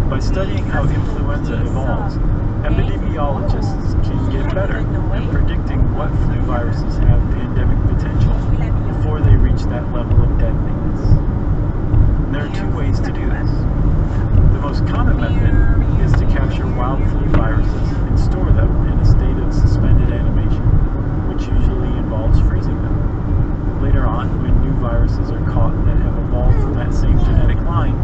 By studying how influenza evolves, epidemiologists can get better at predicting what flu viruses have pandemic potential before they reach that level of deadliness. And there are two ways to do this. The most common method is to capture wild flu viruses and store them in a state of suspended animation, which usually involves freezing them. Later on, when new viruses are caught that have evolved from that same genetic line,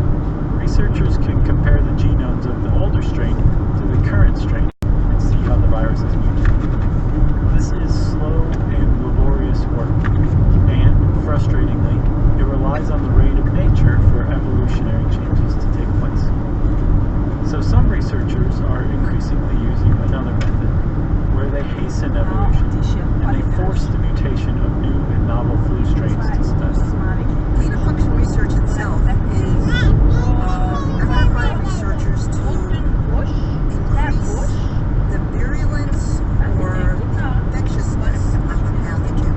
researchers can compare the genomes of the older strain to the current strain and see how the virus is mutating. This is slow and laborious work, and, frustratingly, it relies on the rate of nature for evolutionary changes to take place. So some researchers are increasingly using another method, where they hasten evolution, and they force the mutation of new and novel flu strains to study. Gain-of-function research itself is effort by researchers to increase the virulence or the infectiousness of a pathogen,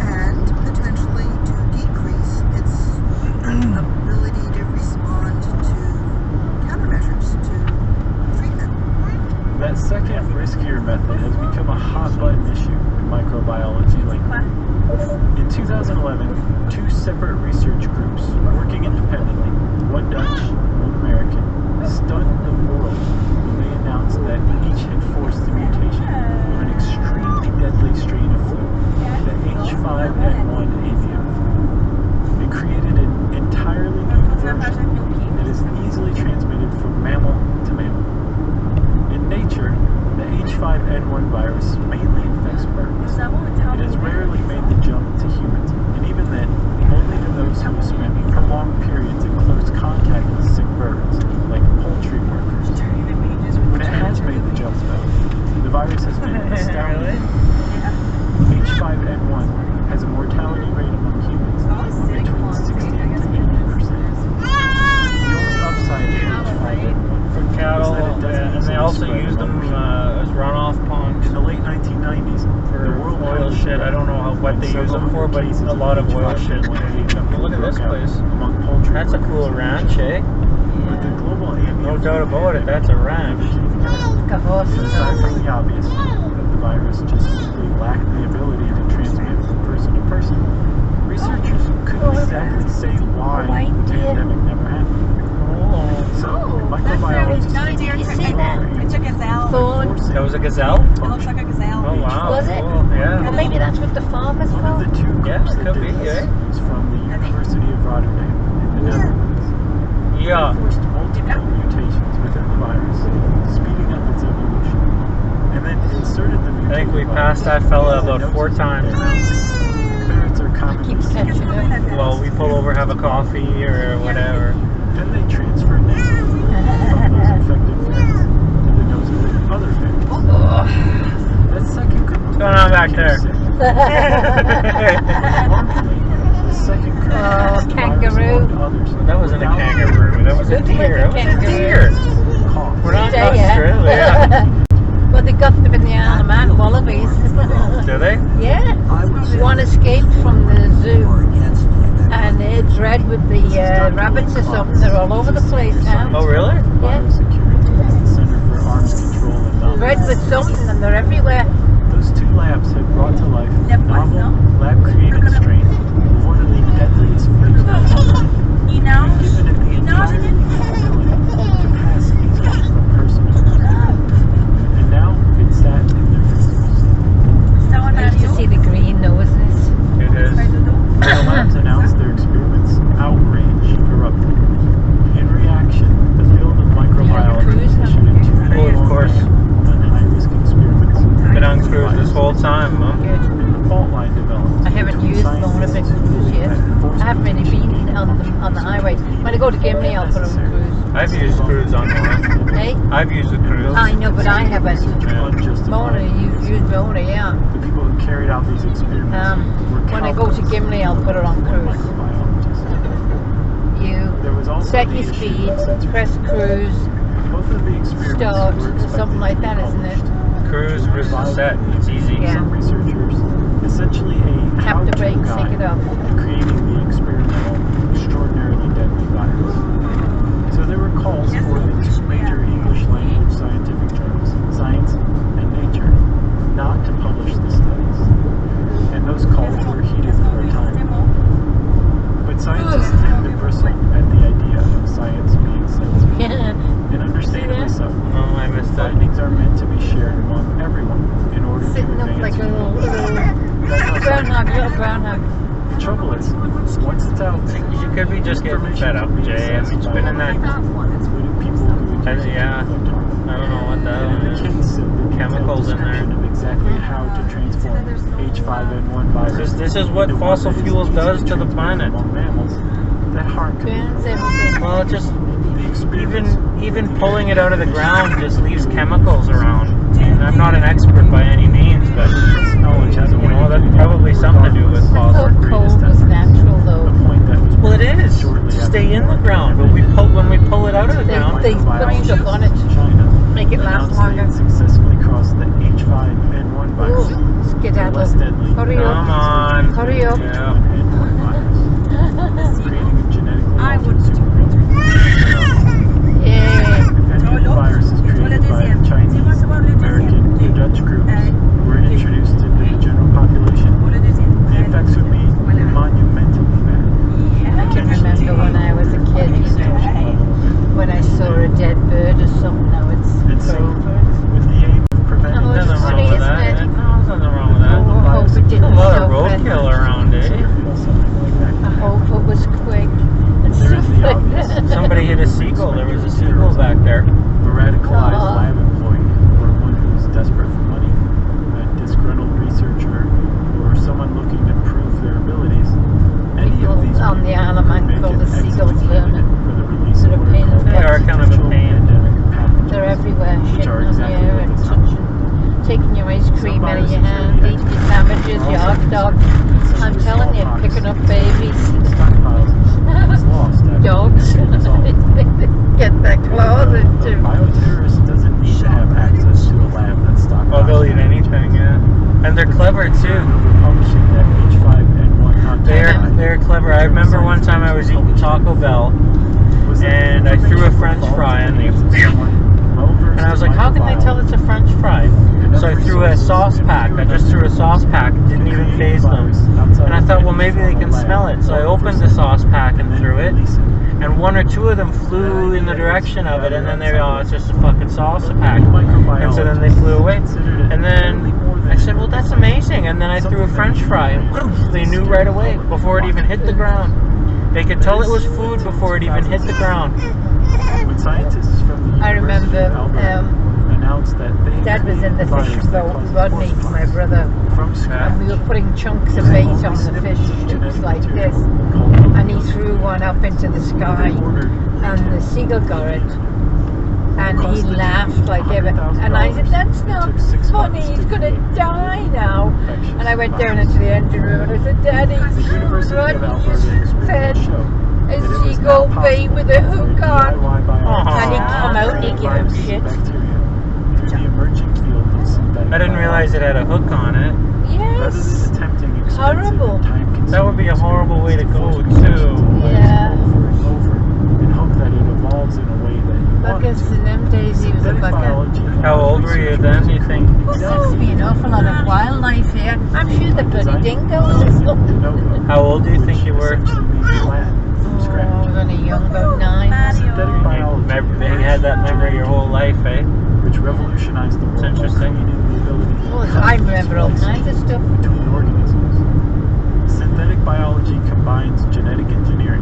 and potentially to decrease its ability to respond to countermeasures, to treatment. That second, riskier method has become a hot-button issue in microbiology lately. In 2011, two separate research groups working independently, one Dutch, one American, stunned the world when they announced that each had forced the mutation of an extremely deadly strain of flu, the H5N1 avian flu. It created an entirely new version that is easily transmitted from mammal to mammal. In nature, the them as runoff ponds In the late 1990s, for the World oil Health shit. I don't know what they use them for, but a lot of oil shit. Look at this place. Among poultry That's a cool ranch, eh? But the global avian No doubt about it. That's a ranch. Got horses. aside from the obvious, that the virus just simply lacked the ability to transmit from person to person, researchers couldn't exactly say why the pandemic never happened. So, microbiologists It's a gazelle. Thorn. That was a gazelle? It looks like a gazelle. Oh wow. Was it? Cool. Yeah. Well, maybe that's what the farmers one of call. the two Yeah, groups it that could did be, this yeah. was from the University of Rotterdam in the Netherlands. Yeah. They forced multiple mutations within the virus, speeding up its evolution, and then inserted the I think we mutated passed virus that fella into about the 4 noses of times their now. mouths. Ferrets are commonly Keeps seen catching up. Well, we pull over, have a coffee or whatever. Then they transfer next from those infected ferrets to the nose of the other ferrets. That second group of What's going on back there? Remarkably, the second group Oh, passed the virus kangaroo. on to others That wasn't a without kangaroo. That was a It was a deer. It was a kangaroo. deer. cough. We're not in Yeah, yeah. Australia. Well, they got them in the Isle of Man, wallabies. Do they? Yeah. One escaped from the zoo. And it's red with the rabbits or something. They're all over the place now. Oh, really? Yeah. Biosecurity at the Center for Arms Control and Red Dominance. with something and they're everywhere. Those two labs had brought to life a novel, lab-created strain of one of the deadliest flavors You know? and given it the entire ability to pass easily from person to person. And now it sat in their freezers. I used to see the green noses. It is. When the labs announced their experiments, outrage erupted. In reaction, the field of microbiology issued a two-day Oh, of course. on high-risk experiments. Been on cruise this whole time, huh? Good. And the fault line developed. I haven't between used one of the scientists cruise yet. that forced I haven't really been on the highway. When I go to Gimli, I'll put on the cruise. I've used cruise on one. Hey? I've used a cruise. I know, but I haven't. unjustified. Mona, you've used Mona, yeah. The people who carried out these experiments were When I go to countless. Gimli, I'll put it on cruise. Microbiologists. You There was also set the your issue speed, of censorship. press cruise, Both of the experiments start, were expected something like to be that, isn't it? published. Cruise versus set. It's easy. Yeah. Some researchers, essentially a Tap the how-to brake, sync guide it up. to creating the experimental, extraordinarily deadly virus. So there were calls for the two major English language scientific journals, Science and Nature, not to publish the studies. And those calls were heeded for a time. But scientists tend to bristle at the idea of science being censored. And understandably so. Oh, I missed that. Findings are meant to be shared among everyone in order Sitting to up like advance a little That's how groundhog, science little works. groundhog. The trouble is, once it's out there, You could be just getting fed up, Jay. I mean, it's been in that. including people who accuse Yeah. it of harm. I don't know what And in that the is. case of the Chemicals in description there. of exactly how to transform H5N1 virus. This is what into one fossil that is fuels easily does to the transmitted planet. among mammals, that harm could be Burns prevented. everything. Well, it just The experiments even pulling it out of the ground just leaves chemicals around. And I'm not an expert by any means, but this knowledge has a way of that's getting probably out something to do with regardless So of our cold greatest was efforts. natural though. A point that was well, it proved is shortly to after stay in the war. ground. But when we pull it out of the ground, They put stuff on it, China make it last announced they longer. had successfully crossed the H5N1 virus, Ooh, the skedaddle. less deadly Hurry come up. on. Hurry up. Yeah. H1N1 virus, creating a genetically I altered would- supercomputer. Yeah. If any of the viruses created by the Chinese, American, and Dutch groups were introduced into the general population, the effects would be monumentally bad. I can remember when I was a kid, you know, when I saw a dead bird or something. Now And it's so, over. with the aim of preventing Oh, it's Nothing funny, wrong with isn't that. it? No, there's nothing wrong with Oh, I that. hope it There's a didn't lot of suffer. roadkill around, eh? I hope it was quick and There is the obvious. Somebody hit a seagull. There was a seagull back there. A radicalized Aw. lab employee, or one who's desperate for money, a disgruntled researcher, or someone looking to prove their abilities. Any People of these on the people Isle of Man could make call an the seagulls excellent vermin. candidate for the release They're of a what pain in called the They are kind of a potential pain. pandemic pathogens, They're everywhere, which are shitting on exactly you what and this is. touching, taking your ice cream out of your hand, eating your sandwiches, your hot dog. I'm telling you, picking up babies, Stockpiles is lost after dogs, the vaccine is off. get their claws A into. bioterrorist doesn't need to have access They'll eat anything, yeah. And they're clever too. Publishing that H5N1 They're clever. I remember one time I was eating Taco Bell and I threw a French fry and I was like, how can they tell it's a French fry? So I threw a sauce pack. I just threw a sauce pack. It didn't even faze them. And I thought, well, maybe they can smell it. So I opened the sauce pack and threw it. And one or two of them flew in the direction of it. And then they, oh, it's just a fucking sauce pack. And so then they flew away. And then I said, well, that's amazing. And then I threw a French fry. And they knew right away before it even hit the ground. They could tell it was food before it even hit the ground. When scientists from the I remember announced that they Dad was in the fish boat, Rodney, my brother, and we were putting chunks of bait on the fish. It was like this, and he threw one up into the sky, and the seagull got it, and he laughed like ever. And I said, "That's not funny. He's gonna die now." And I went down into the engine room and I said, "Daddy, Rodney just fed a seagull bait with a hook on." And he come out and he gave him shit. I didn't realize it had a hook on it. Yes. Horrible. That would be a horrible way to go too. Yeah. And hope that it evolves in a way that Buckets in them days he was a bucket. How old were you then, do you think? There must be an awful lot of wildlife here. I'm sure the bloody dingoes and stuff. How old do you think you were? I was only young, about 9. You had that memory your whole life, eh? Which revolutionized the world. It's interesting. I remember all kinds of stuff. Between organisms. Synthetic biology combines genetic engineering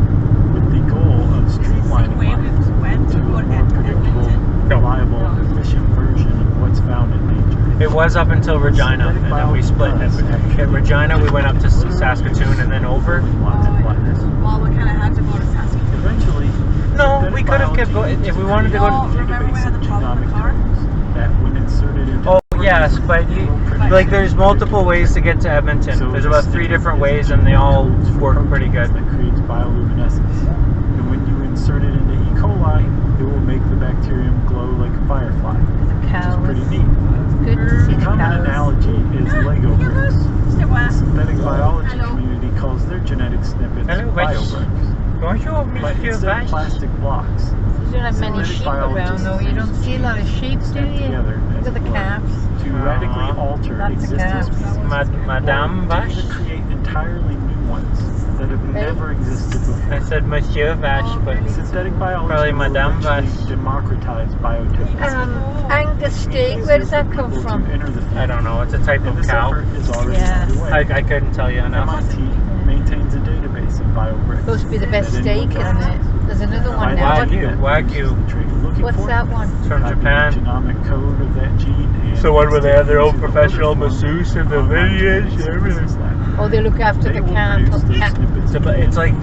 with the goal of streamlining life to a more predictable, reliable, efficient version of what's found in nature. It was up until Regina, and then we split. At Regina, we went up to Saskatoon and then over. Well, we kind of had to go to Saskatoon. Eventually, no, we could have kept going if we wanted to go. Remember we had the problem in the car? That when inserted into Oh yes, but like there's multiple ways to get to Edmonton. There's about 3 different ways, and they all work pretty good. That creates bioluminescence, and when you insert it into E. coli, it will make the bacterium glow like a firefly. Cows. Which is pretty neat. Good to see The the common cows. analogy is Lego bricks. The synthetic biology community calls their genetic snippets biobricks. Bonjour, But Monsieur instead of Vache. plastic blocks, You don't have many sheep around though. You don't see a lot of sheep, do you? Look at the calves. to radically alter Lots of existing calves. species, Madame or Vache. to create entirely new ones that have never existed before. I said Monsieur Vache, but Synthetic biology probably will Madame eventually Vache. democratize biotechnology. Angus steak, where does that come from? I don't know. It's a type of This cow. effort is already Yeah. underway. I couldn't tell you enough. MIT maintains a database of biobricks. Supposed to be the best steak, isn't it? There's another one now. Wagyu. What's that one? It's from Japan. Genomic code of that gene. And So one where they have their own professional masseuse and the lineage and everything. Oh, they look after the cattle. It's like,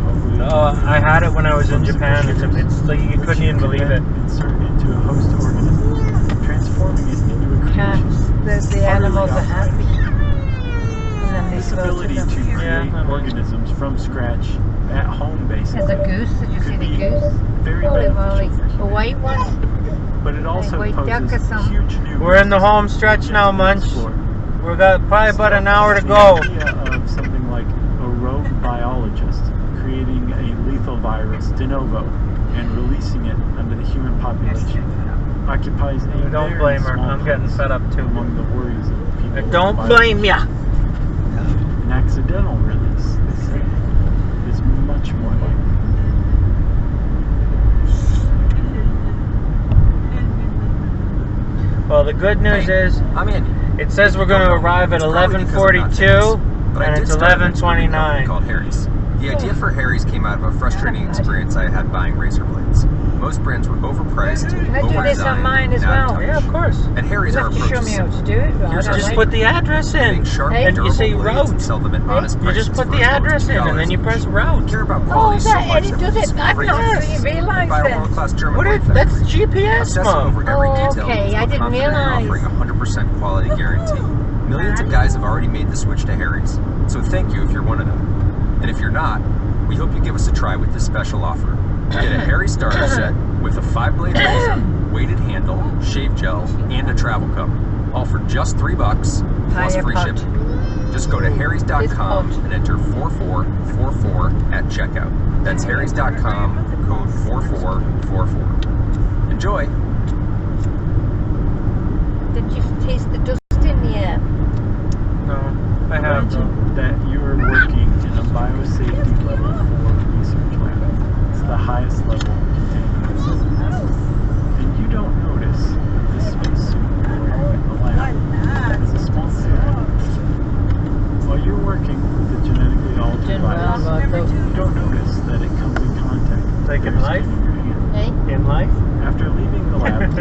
I had it when I was in Japan. It's like you couldn't even believe it. Insert into a host organism, transforming it into a creation. Cats, the animals are happy. And then they This go to ability to them. create organisms from scratch at home, basically. There's a goose. Did you see could the be goose? very Holy moly. beneficial A white one. But it also white duck or poses something. huge new We're in the home stretch now, Munch. We've got probably about an hour to go. The idea of something like a rogue biologist creating a lethal virus de novo and releasing it under the human population occupies a Don't very blame her. small I'm getting place fed up too. among the worries of people. Don't with blame ya. An accidental release, they say, is much more likely. Well, the good news is I'm Andy. it says we're going to arrive at 11:42, But I and did it's start a company 11:29. called Harry's. The idea for Harry's came out of a frustrating experience I had buying razor blades. Most brands were overpriced, Can I do this on mine as well? Yeah, of course. At Harry's, You our have to approach show is me how simple. to do it, right? Here's our Just site. put the address in, Make sharp, Hey. and you durable say blades route. and sell them at honest You prices just put for the as low as address in, and then you $2 press each. route. Care about Oh, quality so that much Eddie that does we it. just I've rate not it. really realised Buy a that. world-class German What blade is that's factory. GPS, Obsessing Mom? over every Oh, detail okay. means I we're didn't confident in realise. offering 100% quality guarantee. Millions of guys have already made the switch to Harry's, so thank you if you're one of them. And if you're not, we hope you give us a try with this special offer. Get a Harry starter set with a 5-blade razor, weighted handle, shave gel, and a travel cup. all for just $3 plus Higher free pot. shipping. Just go to harrys.com and enter 4444 at checkout. That's harrys.com, code 4444. Enjoy! Did you taste the dust in the air? No, I have. Imagine that you are working in a biosafety level 4 research lab. It's the highest level of contamination. And you don't notice that the spacesuit you're wearing in the lab has a small crack. While you're working with the genetically altered Didn't virus, realize those. you don't notice that it comes in contact with Like in your life? skin in your hand. Hey? In life? After leaving the lab, you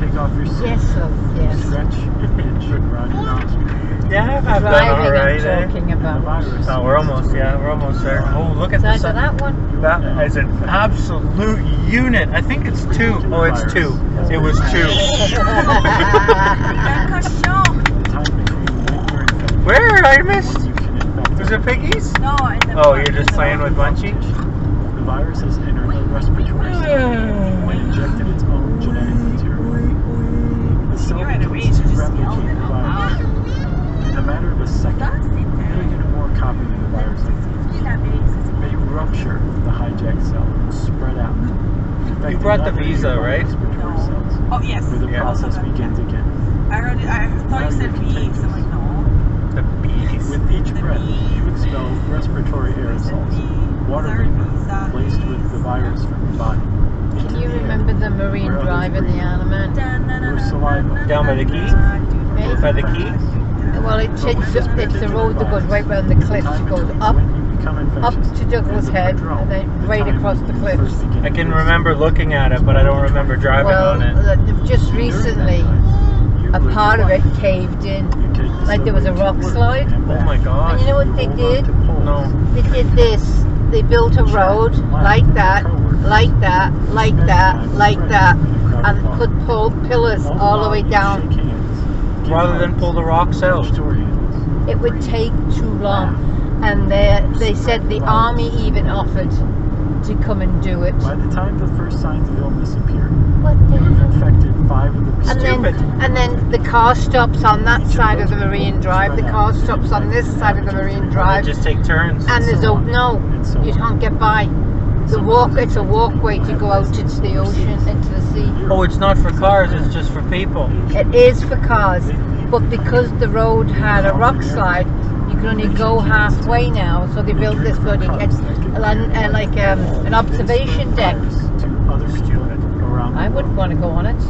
take off your suit, Yes, love, yes. stretch and itch around your nostril. Yeah, I've done Driving, alright. I'm talking The about. virus. Oh, we're almost there. Oh, look at Size this. of that one? That is an absolute unit. I think it's 2. Oh, it's 2. It was 2. The time between when you're infected Where? I missed. and when you can infect Was it piggies? No, Oh, you're just playing with Munchie? The virus has entered the respiratory system and injected its own genetic material. The cell You're at a begins range, to just yell replicate it the out virus. In a matter of a second, a million or more copies of the virus are formed. They rupture the hijacked cell and spread out. You brought the visa, right? Respiratory cells, Oh, yes. where the Yeah. process begins again. I heard it. I thought you said bees. I'm like, no. The bees. With each breath, you expel respiratory aerosols, water vapor laced with the virus from your body. Can you remember the Marine Drive in the Animal? Your saliva. Down by the key? Hey? By the key? Well, it's the road that goes right round the cliffs. It goes up to Douglas Head and then right across the cliffs. I can remember looking at it, but I don't remember driving on it. Well, just recently, a part of it caved in. Like there was a rock slide. Oh my god. And you know what they did? No. They did this. They built a road like that, like that, like that, like that, and put pillars all the way down. Rather than pull the rocks out. It would take too long. And they said the army even offered to come and do it. By the time the first signs of illness appeared, What the you've hell? infected 5 of the people. And then the car stops on that side of the Marine Drive. The car stops on this side of the Marine They Drive. just take turns. And there's you can't get by. It's a walkway to go out into the ocean, into the sea. Oh, it's not for cars, it's just for people. It is for cars, but because the road had a rock slide, you can only go halfway now. So they built this bloody an observation deck. I wouldn't want to go on it.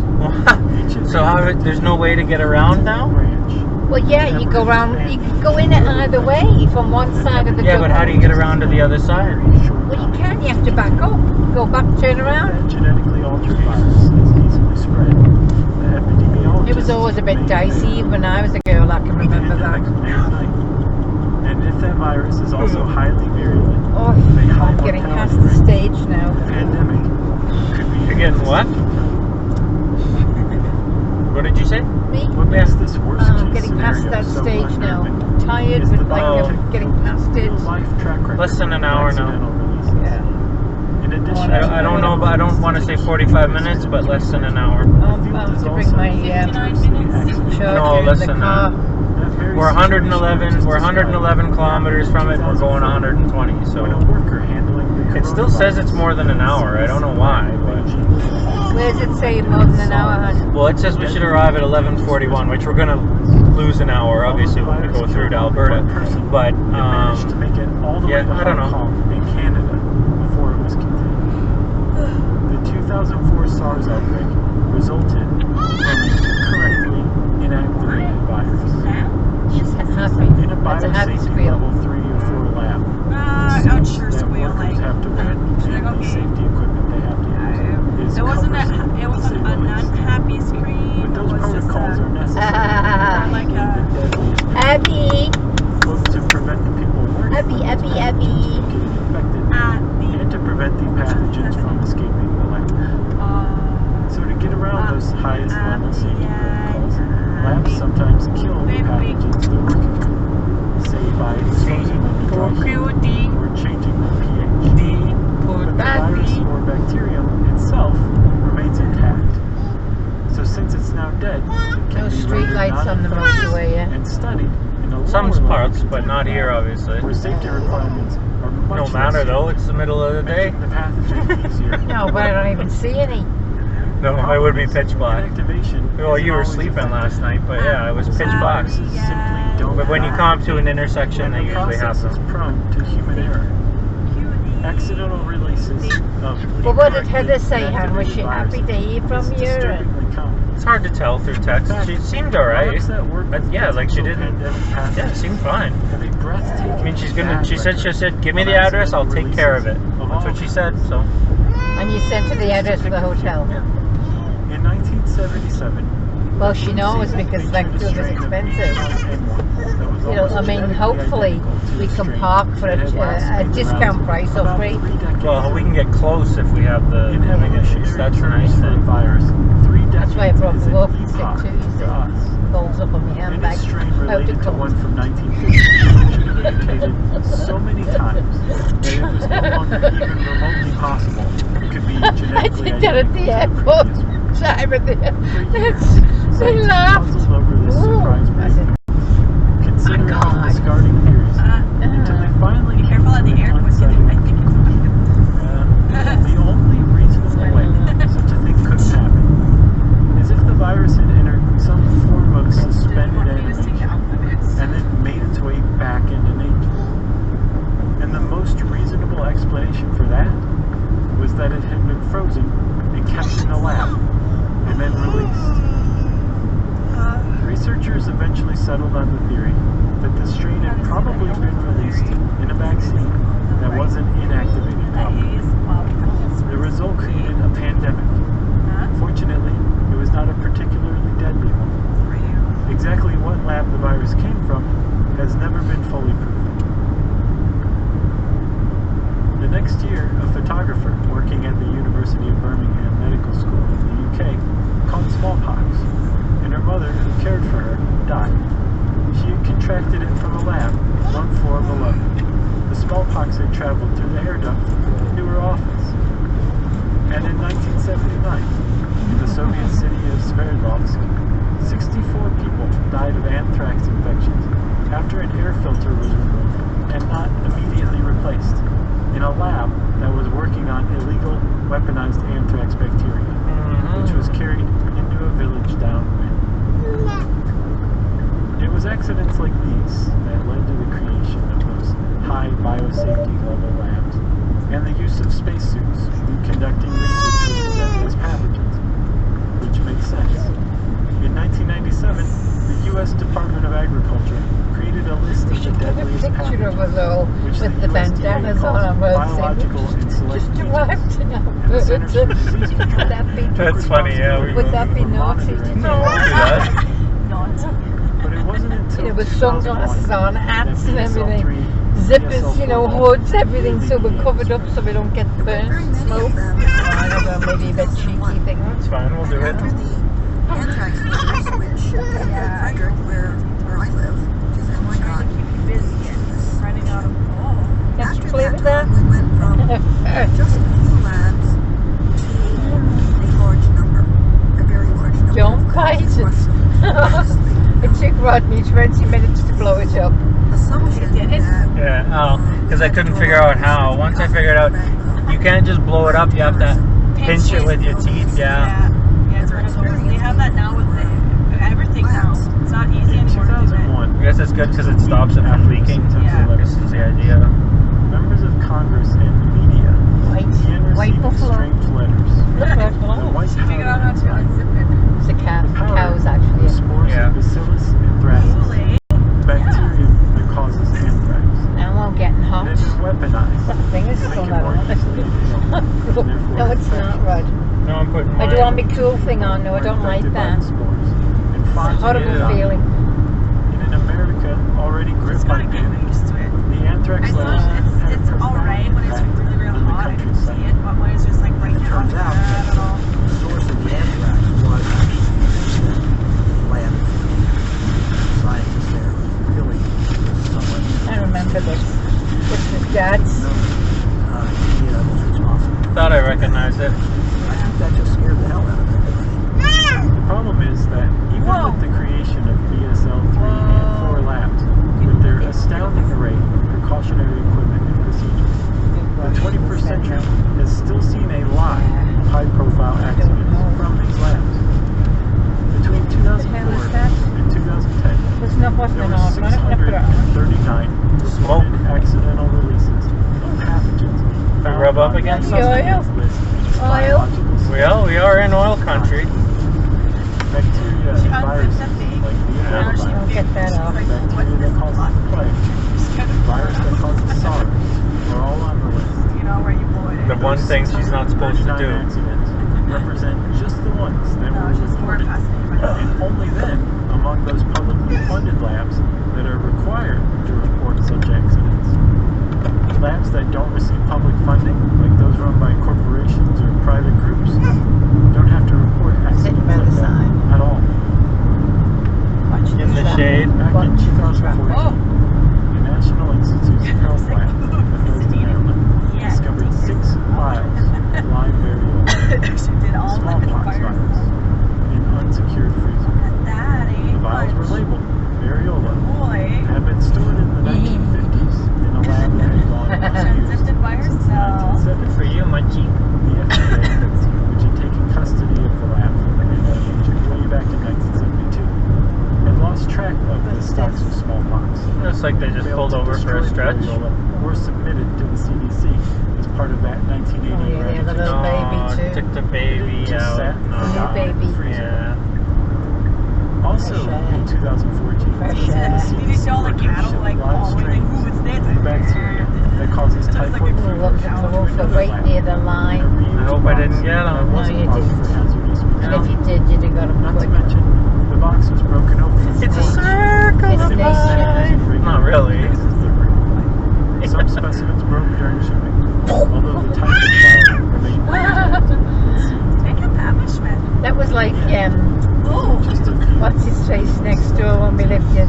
So there's no way to get around now? Well, yeah, you go around. You can go in it either way from one side of the. Yeah, but how do you get around to the other side? Well, you can. You have to back up, go back, turn around. Genetically altered virus is easily spread. The epidemiologist It was always a bit dicey when I was a girl. I can remember that. And if that virus is also highly virulent, Oh, I'm getting past the stage now. the pandemic could be. You're getting what? What did you say? Me? What makes this worst I'm case getting past scenario that so stage now. unnerving Tired, is but the like I'm getting past it. life track record Less than an of hour now. accidental releases. Yeah. In addition, I don't know, but I don't want to say 45 minutes, but less than an hour. I'll have to bring my charger No, in less the than car. We're 111. We're 111 kilometers from it. We're going 120. So when a worker handling the it still says it's more than an hour. I don't know why, but Where does it say more than an hour, hon? well, it says we should arrive at 11:41, which we're gonna lose an hour, obviously, when we go through to Alberta. But managed to make it all the way yeah, to I don't know. Hong Kong in Canada before it was contained. The 2004 SARS outbreak resulted from a correctly inactivated virus. Happy. In a That's a happy biosafety squeal. level 3 or 4 lab, I'd sure that squeal workers like. have to wear and the safety equipment they have to use is It wasn't cumbersome, it wasn't to an say the least. unhappy scream. But It those was just protocols are necessary. like The deadliest Abby, both to prevent the people working Abby, Abby, from Abby. getting infected and to prevent the pathogens from escaping the lab. So to get around those highest level safety protocols, labs sometimes kill the pathogens they're working with, say by exposing them to dry heat or changing the pH. But the virus or bacterium itself remains intact. So since it's now dead, it can study street rendered lights on the non-infectious motorway, yeah. and studied in a lower Some level parts, but not here, obviously. where safety requirements are much No matter less, though, it's the middle of the day. making the pathogen easier. No, but I don't even see any. No, it would be pitch black. Inactivation Well, isn't you were always sleeping effective. last night, but yeah, it was pitch black. Viruses simply don't But when you die. come to an intersection, And they the usually process happen. is prone to human error. Accidental releases of But what did Heather incorrectly say, hon? Was she inactivated happy to hear viruses from is you? Or? disturbingly common. It's hard to tell through text. She seemed alright. Products that work But with yeah, like she potential didn't. pandemic Yeah, it pathogens seemed fine. have a breathtaking I mean, she's gonna. bad She said, record give me of the address. I'll accidental take care of it. releases of That's all what she said. So And you sent her the address for the hotel. In 1977, Well, she knows because that food is expensive. You know, I mean, hopefully we can park for a discount price or free. well, we can get close if we have the issues. That's the nice thing. Virus. That's why I brought the walking stick too, you see. us. Folds up on my And handbag. this strain Out related it to one comes. from 1950 should have indicated so many times that it was no longer even remotely possible it could be I genetically did that at the identical to airport. previous one. Time at the For years, They scientists laughed. puzzled over this surprise I said, breakthrough, considering God. discarding theories, until they finally Be careful at the airport. I think it's the only reasonable way such a thing could happen is if the virus had entered some form of suspended animation and then made its way back into nature. And the most reasonable explanation for that was that it had been frozen and kept in a lab and then released. Researchers eventually settled on the theory that the strain had probably been released in a vaccine that wasn't inactivated properly. The result created a pandemic. Fortunately, it was not a particularly deadly one. Exactly what lab the virus came from has never been fully proven. The next year, a photographer working at the University of Birmingham Medical School in the UK caught smallpox, and her mother, who cared for her, died. She had contracted it from a lab one floor below. The smallpox had traveled through the air duct to her office. And in 1979, in the Soviet city of Sverdlovsk, 64 people died of anthrax infections after an air filter was removed and not immediately replaced in a lab that was working on illegal weaponized anthrax bacteria, which was carried into a village downwind. It was accidents like these that led to the creation of those high biosafety level labs and the use of spacesuits in conducting research with deadliest pathogens, which makes sense. In 1997, the U.S. Department of Agriculture created a list We of should the put a deadliest picture of pathogens, us all which with the bandanas on our biological and roads. select Just agents. arrived in And the Centers for Disease Would Control that be, That's funny, yeah. would that be naughty to do? But it wasn't until You know, with sunglasses 2001 on, hats and that everything. BSL-3 Zippers, you know, hoods, everything, so we're really covered up so we don't get Very burnt, many smoke. of them. I don't know, maybe a bit cheeky thing. That's fine. We'll do it. After the anthrax flares, which in Frederick, where I live, she said, oh my God, Jesus. running out of Can't After you believe that that? time, we went from just a few labs to a large number, a very large number. Don't of bite it. mushrooms. Honestly, It took Rodney 20 minutes to blow it up. assumption Did it? that Yeah. Oh, because I couldn't figure out how. Once I figured out, you can't just blow it up. You have to pinch it with your teeth. Yeah. Yeah, it's really, they have that now with everything now. It's not easy In anymore to do it. 2001, I guess it's good because it stops it from leaking. Yeah. This is the idea. members of Congress and the media began White receiving buffalo. strange letters. The white Figure out how to powder unzip it. It's a cow. powder Cows, actually. with spores Yeah. of Bacillus anthracis, Kool-Aid. the bacterium that causes anthrax. Now I'm getting hot. It had been weaponized That thing is to make still it not more on. easily inhaled, and therefore No, it's not, infectious. Rod. No, I'm putting I mine. do want my cool thing on. No, I Were don't like infected by that. the spores and It's a fought to horrible get it out. feeling. In an America already It's gripped by gotta get panic, used to it. the anthrax I letters thought had a it's profound alright when it's impact really, really on the hot. I can countryside. see it, but when it's just like right now, Turns out not at all. the source of the anthrax was the lab. Scientists there really someone I remember this. This was Dad's. he was responsible. Thought I recognized it. I think that just scared the hell out of everybody. The problem is that even with the creation an oil country. Bacteria and viruses like the I'll Ebola get that off. bacteria that causes the plague, virus that causes SARS, are all on the list. You know where you boy. The one thing she's not supposed to 39 do. accidents represent just the ones that were She's more reported. fascinated by that. And only then, among those publicly funded labs that are required to report such accidents. Labs that don't receive public funding, like those run by corporations or private groups, don't have to report Sitting accidents by the like that side. at all. Watching In the traffic. shade. Back in Watching 2014, Oh. the National Institutes of Health Lab at Bethesda, Maryland, Yeah. discovered 6 vials of Lyme variola, She did all the smallpox fires. virus, in unsecured freezer. That The ain't vials were much. labeled variola, Boy. had been stored in the 1950s in a lab that had gone unused. Zipped by herself. 1970s, For you, Munchie. the FDA, which had taken custody of the lab from the NIH way back in 1972, had lost track of the stocks of smallpox. Looks like they just Failed pulled to over for a destroy stretch. variola Were submitted to the CDC as part of that 1980 Oh, yeah, the little eradication. baby Oh, too. took the baby Just out. sat No. New baby. Yeah. Also, Fresh air. in 2014, Fresh the air. You can see all the CDC cattle like live following, like, strains ooh, it's this. of the bacteria that causes Just like typhoid a fever. Look at the wolf, the right near the line. I hope I didn't get 'em. No, you didn't. And if you did, you'd have got them Not to quick. mention, the box was broken open. It's a It's circle of nature. life. Not really. Some specimens broke during shipping, although the type of vial remained Take a punishment. That was like, Oh. just a few. what's his face next door when we lived in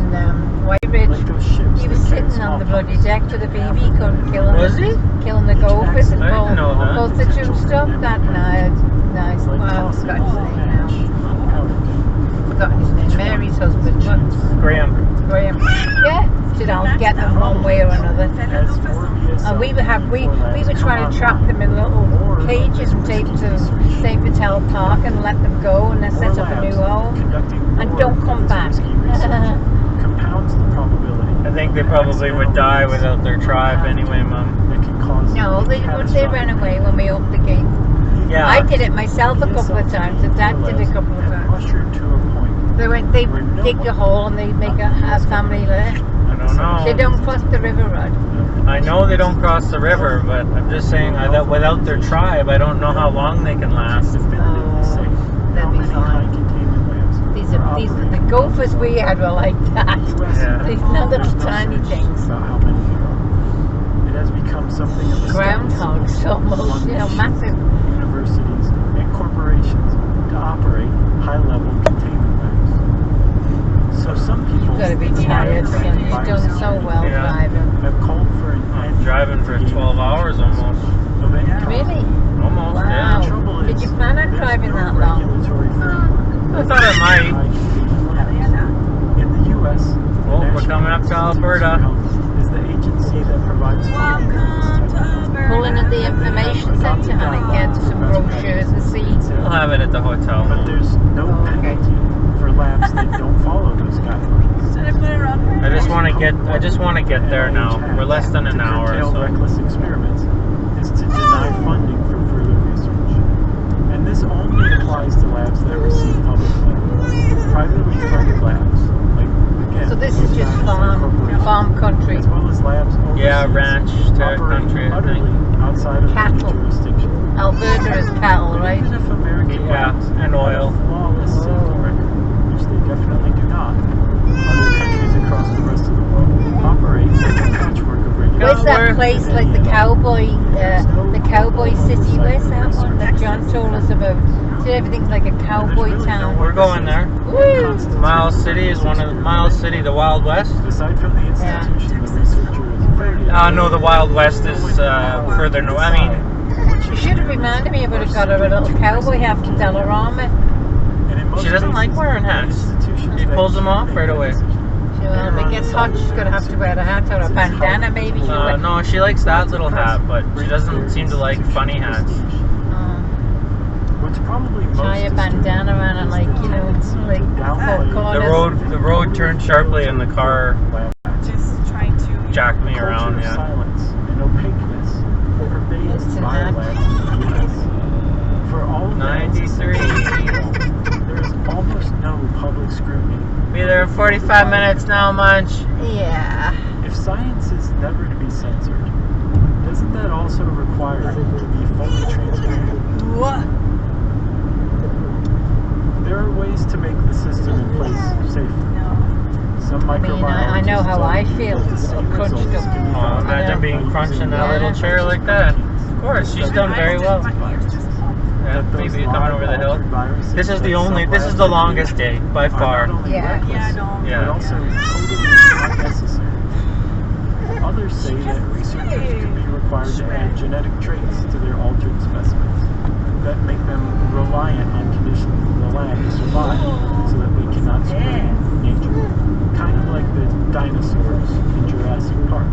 White Ridge. Like those ships He was that carried sitting on the smallpox. bloody deck with a BB gun killing Was he? killing the gophers and I didn't know that. both the two stuff that night. Nice. It's like Well, I've tossing forgotten his name now. ash on powder keg. Forgotten his name. Mary's husband. What? Graham. Graham. Yeah. Said I'll get them one way or another. As more BSL And we would have we labs would try come to trap online, them in little more cages and tape to St. Vital Park and let them go and then more set up a labs new home. conducting And more don't come back. risky research compounds the probability. I think they of probably would accidental die leaks without their tribe anyway, Mum. that can cause No, they catastrophic ran away when we opened the gate. Yeah. I did it myself a couple of times, and Dad did it a couple of times. Mushroomed to a point. They dig a hole and they make a family there. I don't know. They don't cross the river, Rod. I know they don't cross the river, but I'm just saying that without their tribe, I don't know how long they can last. Definitively safe. that'd How be many fine. high containment labs These the gophers we had were like that. Yeah. These little tiny things. About how many there are. It has become something of a Groundhogs almost, you know, massive. Universities and corporations to operate high-level containment labs. So some people You've got to be tired, son. You've done so well Yeah. driving. have called for an I'm end driving for to 12 hours almost. of any kind. Really? Almost, Wow. yeah. The trouble Did is, you plan on there's driving no that long? regulatory framework. I thought I might. In the U.S., the Well, we're National coming up to Institutes for Alberta. Health is the agency that provides funding for this type of thing. Pulling at the information centre, honey. Get some brochures and see. We'll have it at the hotel. But there's no Oh, okay. penalty for labs that don't follow those guidelines. Should I put it around her? I just want to get there now. We're less than an hour, To curtail so. reckless experiments is to deny funding for further research. And this only applies to labs that receive public funding. Privately funded labs, like, again, So this those is just labs are corporations, farm country. as well as labs Yeah, overseas, ranch operate country, I utterly think. outside of Cattle. any jurisdiction. Alberta is cattle, But right? even if American Yeah, labs and had a oil. flawless safety record, which they definitely do not, other countries across the rest of the world operate with a patchwork of Where's regulations. that place like the cowboy city? Where's that one that John told us about? So everything's like a cowboy town. We're going there. Woo! Miles City is one of the Miles City, the Wild West. Aside from the institution, the researcher is very No, the Wild West is further north. I mean, You should have reminded me about it. Got her a little cowboy hat from Dollarama. she doesn't like wearing hats. She pulls them off right away. Well, if it gets hot, she's gonna have to wear a hat or a bandana, maybe. No, she likes that little hat, but she doesn't seem to like funny hats. What's probably most Tie a bandana around it, like you know, like four corners. The road turned sharply, and the car Just trying to. jacked me around. Yeah. Silence and opaqueness pervades Yes, biolabs in the US. For all all of that is 93. there is almost no public scrutiny. Be there in 45 minutes now, Munch. Yeah. If science is never to be censored, doesn't that also require it to be fully transparent? What? There are ways to make the system in place safer. Some I mean, I know how I feel crunched up. Oh, imagine being crunched in that little chair like that. Of course, she's done very well. Yeah, maybe coming over the hill. This is the longest day by far. Yeah. Yeah, I know. But Yeah. also totally unnecessary. Others say that researchers could be required to add genetic traits to their altered specimens that make them reliant on conditions in the lab to survive, so that they cannot spread in nature. Kind of like the dinosaurs in Jurassic Park.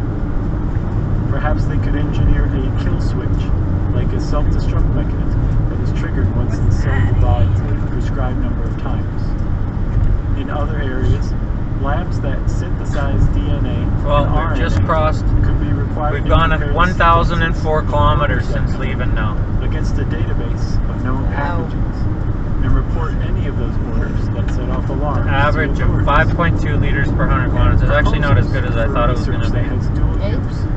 Perhaps they could engineer a kill switch, like a self-destruct mechanism that is triggered once the cell divides a prescribed number of times. In other areas, labs that synthesize DNA Well, and we've RNA just crossed. could be required We've to gone compare 1,004 kilometers since leaving now. against a database of known pathogens and report any of those orders that set off alarms. to Average of authorities. 5.2 liters per 100 kilometers. It's actually not as good as I thought it was going to be.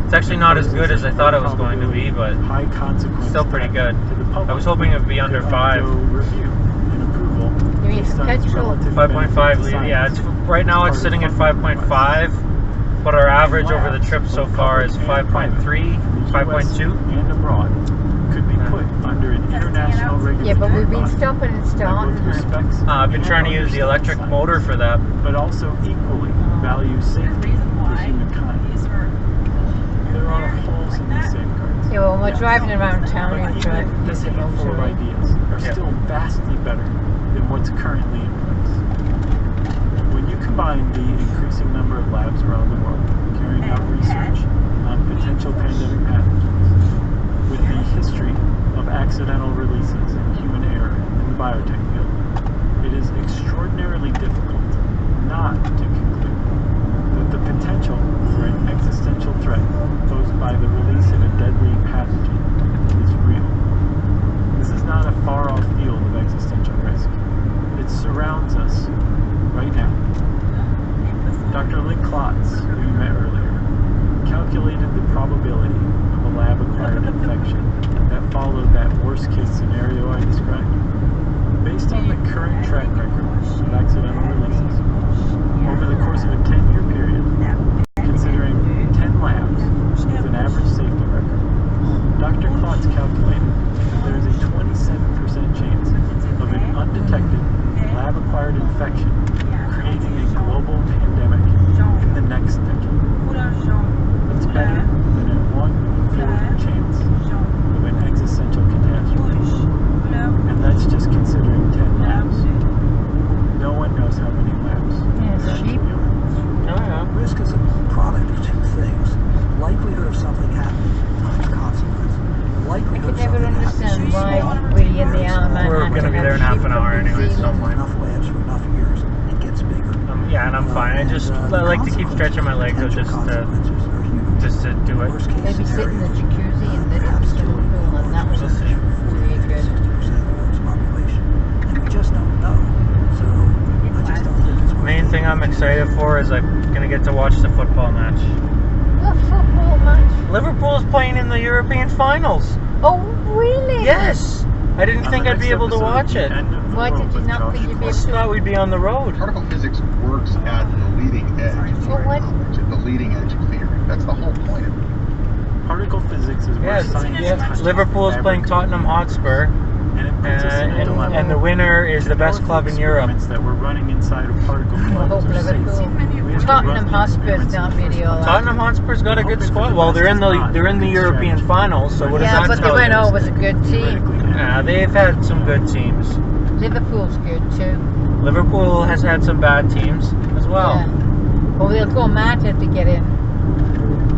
It's actually not as good as I thought it was going to be, but high consequence still pretty good. to the public. I was hoping it would be under could 5. undergo review and approval You mean based on its petrol? relative 5.5, benefit to yeah. It's, science. right now it's sitting at 5.5, but our average over the trip so far is 5.3, 5.2. And abroad could be put under an international regulatory Yeah, but we've been body stopping and that starting. both respects I've been and trying to use the understands electric science, motor for that. but also equally values safety for humankind. There are holes in these safeguards. Yeah, well, we're Yes. driving around town But and even driving this using handful of motorway. ideas are Yeah. still vastly better than what's currently in place. When you combine the increasing number of labs around the world carrying out research on potential pandemic pathogens with the history of accidental releases and human error in the biotech field, it is extraordinarily difficult not to conclude that the potential for an existential threat posed by the release of a deadly pathogen is real. This is not a far-off field of existential risk. It surrounds us right now. Dr. Lynn Klotz, who you met earlier, calculated the probability of a lab-acquired infection that followed that worst-case scenario I described. Based on the current track record of accidental releases, over the course of a 10-year period, considering 10 labs with an average safety record, Dr. Klotz calculated that there is a 27% chance of an undetected lab-acquired infection creating a global pandemic in the next decade. That's better than a 1 in 4 chance of an existential catastrophe. And that's just considering 10 labs. No one knows how many labs Yeah, it's there cheap. actually are. Risk is a product of two things. Likelihood of something happening, times consequence. I Likelihood could of never something understand happening. why we in the Alman We're gonna be there in half an hour anyway, so I'm fine. Enough labs for enough years, it gets bigger. Yeah, and I'm fine. I like to keep stretching my legs out just to do it. Maybe sit in the jacuzzi in the swimming pool, and that was We'll see. really good. And we just don't know. So I just don't think it's worth Main thing I'm excited for is I'm gonna get to watch the football match. What football match? Liverpool's playing in the European finals. Oh, really? Yes. I didn't On think the I'd be next able to episode, watch the it. end of the Why world did you with not Josh think you'd be I able just to? thought we'd be on the road. Particle physics works at the leading edge of Well, what? knowledge, at the leading edge of theory. That's the whole point of it. Particle physics is where Yes, science touches Liverpool's the playing fabric, Tottenham Hotspur, and it puts us in a dilemma. and the winner is the best club in Europe. Experiments that we're running inside of particle I clubs hope are safe. Liverpool. We have to Tottenham run the Hotspur's experiments not in the really first all place. that. Tottenham Hotspur's got a good Hoping for squad. the Well, they're best in the is not they're in the a good European strategy. finals. So what does Yeah, that but they tell weren't you? always a good team. Theoretically, They've had some good teams. Liverpool's good too. Liverpool has had some bad teams as well. Yeah. Well, they'll go mad if they get in.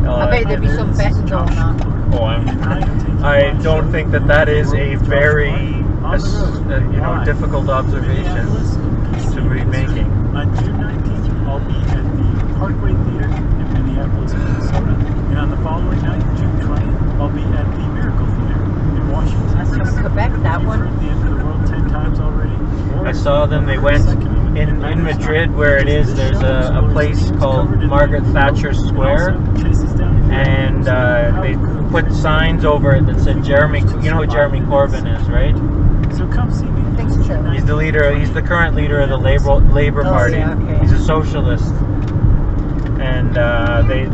I bet there'll be some betting going on. I don't think that is a very difficult observation to be making. On June 19th, I'll be at the Parkway Theater in Minneapolis, Minnesota. And on the following night, June 20th, I'll be at the Miracle Theater in Washington. from Quebec, that one. The end of the world 10 times already. I saw them. They went in Madrid, where it is. There's a place called Margaret Thatcher Square, and they put signs over it that said Jeremy. You know who Jeremy Corbyn is, right? So come see me. I think so. He's the leader. He's the current leader of the Labour Party. Yeah, okay. He's a socialist, and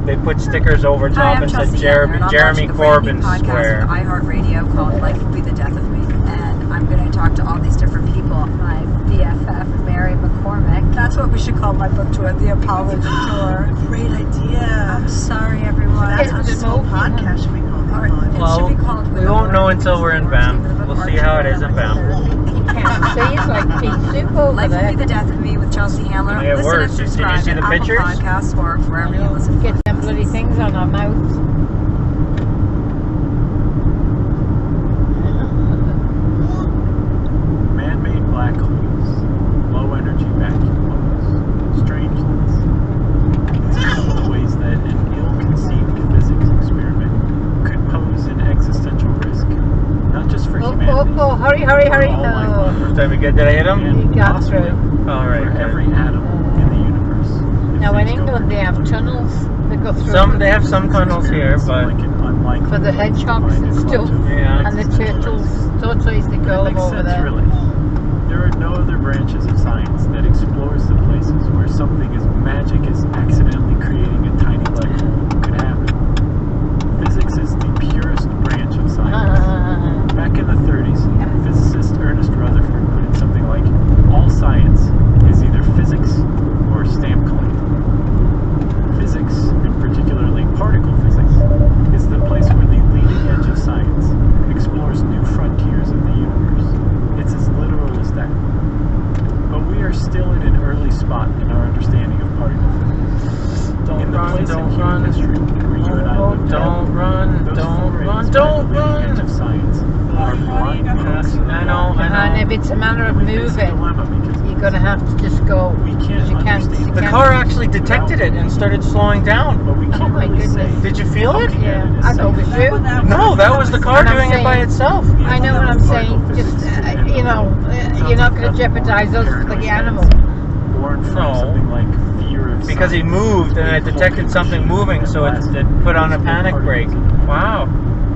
they put stickers over Hi, top I'm and said Chelsea Handler, and I'm Jeremy launching a brand new Corbyn podcast Square. on iHeartRadio called Life Will Be the Death of Me. And I'm going to talk to all these different people. My BFF, Mary McCormick. That's what we should call my book tour, The Apology Tour. Great idea. I'm sorry, everyone. That's what this whole podcast should be called. Or it Well, should be called we won't know until we're in BAM. We'll see how it is in BAM. You can't see it's like pea soup over Life Will there. Be the Death of Me with Chelsea Handler. It Listen works. and Did you subscribe see the at Apple pictures? Podcasts or wherever you listen. Get them bloody things on our mouths. Man-made black holes, low-energy vacuum bubbles, strangeness. These are some of the ways that an ill-conceived physics experiment could pose an existential risk, not just for humanity, Oh, hurry, hurry, hurry. for all life Oh. on Earth, Did we get? Did I hit him? and You got possibly through. All right. for good. every atom in the universe. If Now in things go England they have perfectly well. tunnels that go through. They have some tunnels here, but Like an unlikely For the place to hedgehogs find a and stuff. quantum Yeah. And the existential risk. turtles, tortoise, they call It them makes over sense, there. really. There are no other branches of science that explores the places where something as magic as accidentally creating a tiny black hole could happen. Physics is the purest branch of science. Back in the 30s, physicist Ernest Rutherford put it something like, all science is either physics or stamp collecting. Physics, and particularly particle physics, is the place where the leading edge of science explores new frontiers of the universe. It's as literal as that. But we are still at an early spot in our understanding of particle physics. In the place in human history where you and I live now, Don't run, those don't forays run, by don't the leading edge run. of science are blind hoax. I know, I And know. if it's a matter of We face a moving, dilemma because of you're this. going to have to just go. We can't You can't. understand You The can't. car actually detected it and started slowing down. But we can't Oh my really say. goodness. Did you feel it? looking at Yeah, it is I know safe. it's you. No, that was the car And I'm doing it by saying- itself. I know what I'm saying. Just, you know, you're not going to jeopardize us for the animal. Born from No. something like fear of Because he science. moved and it detected something moving, so it put on a panic brake. Wow.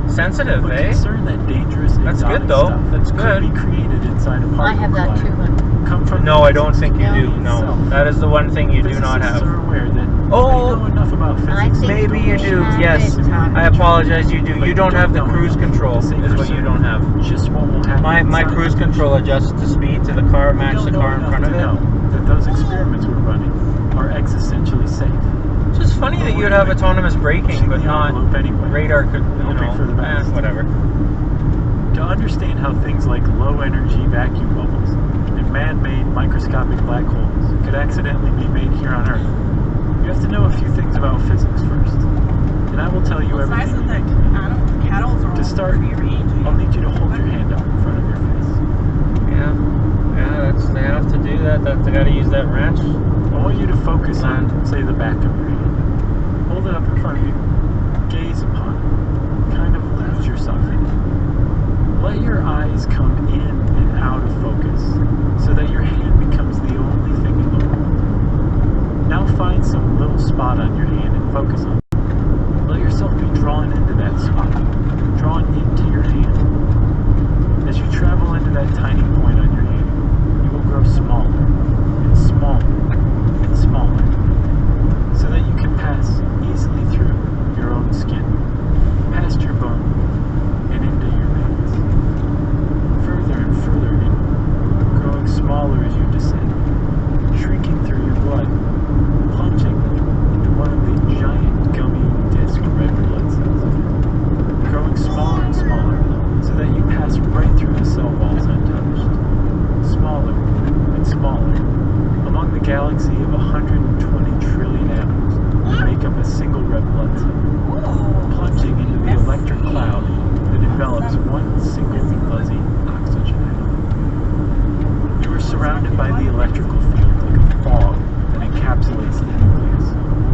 Sensitive, But eh? concern that dangerous That's exotic good, though. stuff That's could good. be created inside a particle I have that too. collider come from No, the I don't think you No. do. No. That is the one thing you do not Physicists have. are aware that Oh, they know enough about physics. I think maybe you do. have Yes. it, Tom. I apologize, you do. You don't have the cruise control, is what you don't have. Just what will happen My inside cruise the control adjusts the speed to the car, We match don't the know car in enough front of to it. know that those experiments we're running are existentially safe. It's just funny that you'd have autonomous braking, but The not envelope anyway. radar could, Hoping for the best. whatever. To understand how things like low-energy vacuum bubbles and man-made microscopic black holes could accidentally be made here on Earth, you have to know a few things about physics first. And I will tell you It's nice everything that you the need to know. cattle are all To start, for your age. I'll need you to hold your hand out in front of your face. Yeah, they have to do that. They got to use that wrench. I want you to focus on, And- say, the back of your hand. Hold it up in front of you. Gaze upon it. Kind of lose yourself in it. Let your eyes come in and out of focus so that your hand becomes the only thing in the world. Now find some little spot on your hand and focus on it. Let yourself be drawn into that spot, drawn into your hand. As you travel into that tiny point on your hand, you will grow smaller and smaller and smaller so that you can pass easily through your own skin, past your bone, and into your veins. Further and further in, growing smaller as you descend, shrinking through your blood, plunging into one of the giant gummy disc red blood cells, growing smaller and smaller so that you pass right through the cell walls untouched, smaller and smaller, among the galaxy of 120 trillion atoms that make up a single red blood cell, plunging into the electric cloud that envelops one single fuzzy oxygen atom. You are surrounded by the electrical field like a fog that encapsulates the nucleus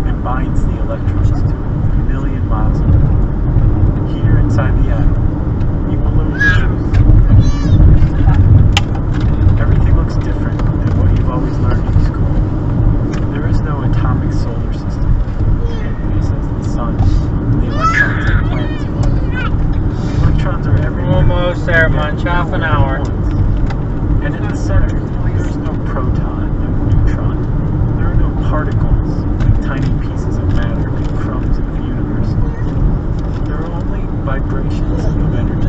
and binds the electrons to 1,000,000 miles away. Here inside the atom, you will learn the truth. Everything looks different than what you've always learned in school. There is no atomic solar system. It says the sun, the electrons, and planets and whatnot. The electrons are everywhere. Almost there, Munch. Half an hour. And in the center, there's no proton, no neutron. There are no particles, like tiny pieces of matter, like crumbs of the universe. There are only vibrations of energy.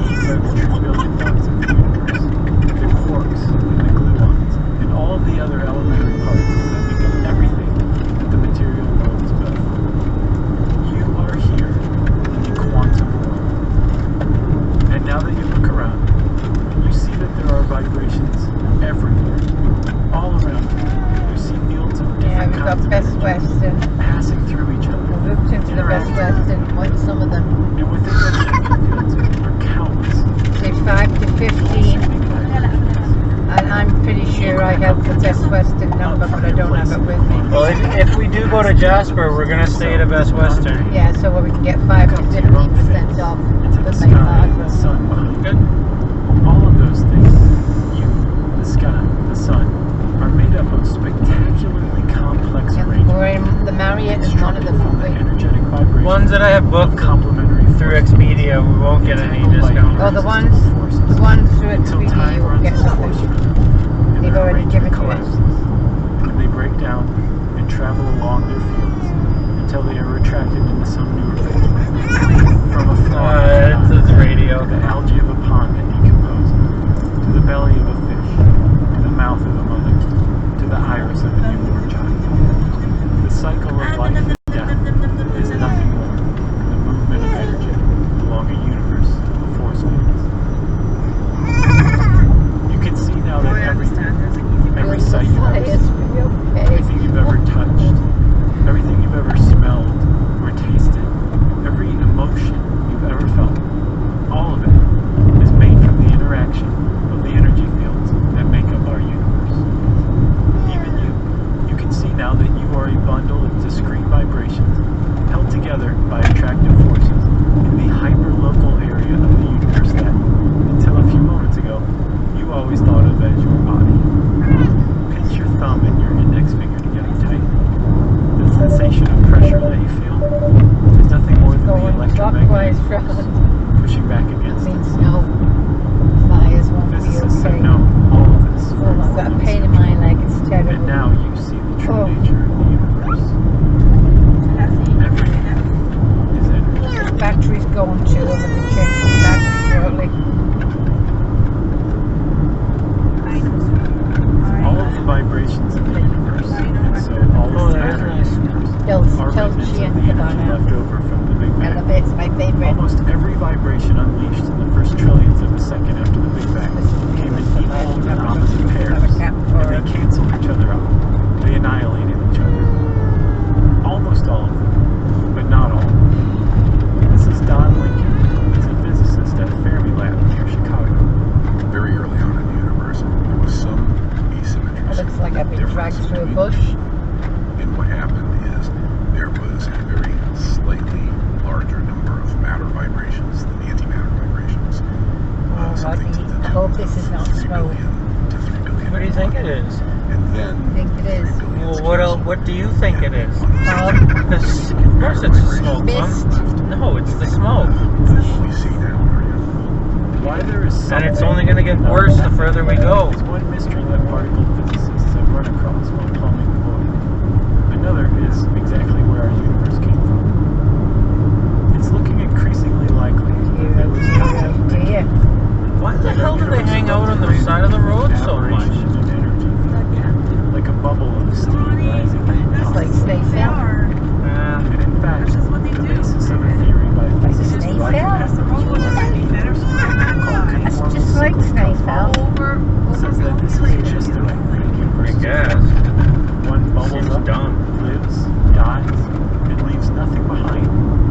These are the true building blocks of the universe. The quarks and the gluons, and all of the other elementary particles that make up everything that the material world is built from. You are here in the quantum world. And now that you look around, you see that there are vibrations everywhere, all around you. You see fields of different we've got kinds of Best energy Western. passing through each other. We've moved into the Best Western, like some of them. And within those energy fields are countless. Say 5 to 15. And I'm pretty sure I have the Best Western number, but I don't have it with me. Well, if we do go to Jasper, we're gonna stay at a Best Western. Yeah, so we can get 5 to 15% off Into the the main sky, the market. sun behind Good. you. All of those things, you, the sky, the sun, are made up of spectacularly complex Yeah, arrangements. we're in the Marriott is one of them. Constructed on the energetic vibration Ones that I have booked complementary through Expedia, we won't get any discount. Oh, the ones through Expedia, you will get something. They've already given to us. And they break down and travel along their fields until they are retracted into some new arrangement. From a fly It's the radio. to the algae of a pond that decompose, to the belly of a fish, to the mouth of a mother, to the iris of a newborn child. The cycle of life and death is nothing more than the movement of energy along a universe of force fields. You can see now that every sight you've ever seen, everything you've ever touched, everything you've ever smelled or tasted, every emotion you've ever felt, all of it is made from the interaction of the energy fields that make up our universe. Even you can see now that you are a bundle of discrete vibrations held together by attractive forces in the hyper-local area of the universe that, until a few moments ago, you always thought of as your body. Pinch your thumb and your index finger together tight. The sensation of pressure that you feel is nothing more than the Going electromagnetic clockwise force round. pushing back against it. Means no. Fires won't be Physicists have okay. known all of this for Oh, I've more got than a a pain in century. my leg, it's terrible. And now you see the true Oh. nature of the universe. Everything is energy. Battery's going too, I'm going to change the battery shortly. All of the vibrations in the universe, and so all of the matter in the universe, Tell are remnants she of and the put on energy now. left over from the Big Bang. Elevate's my favorite. Almost every vibration unleashed in the first trillions of a second after the Big Bang came in equal and opposite pairs, and they canceled each other out. They annihilated each other. Almost all of them, but not all. This is Don Lincoln. He's a physicist at Fermi Lab near Chicago. Very early on in the universe, there was some asymmetry. It looks like I've been dragged through a bush. And what happened is there was a very slightly larger number of matter vibrations than antimatter vibrations. Oh, Something to Rodney, the I hope tune this of is not 3 snow. billion to 3 billion. What do you think it is? And then I think it is. 3 billion Well, what else? What do you think it is? Fog, Of course, it's the smoke. mist. No, it's the smoke. we see now. Why there is And it's something only going to get worse the further we go. is one mystery that particle physicists have run across while plumbing the void. Another is exactly where our universe came from. It's looking increasingly likely that there was contact dear. Why the hell do they hang out on the side of the road so much? aberration in energy, like a bubble of steam rising from the It's top. like Snake Hill. And in fact, the basis of a theory by physicist Snake Roger Hill? Penrose That's just like Snake Hill. says that this is just the way the universe I is. guess. One bubbles Seems up, dumb. lives, dies, and leaves nothing behind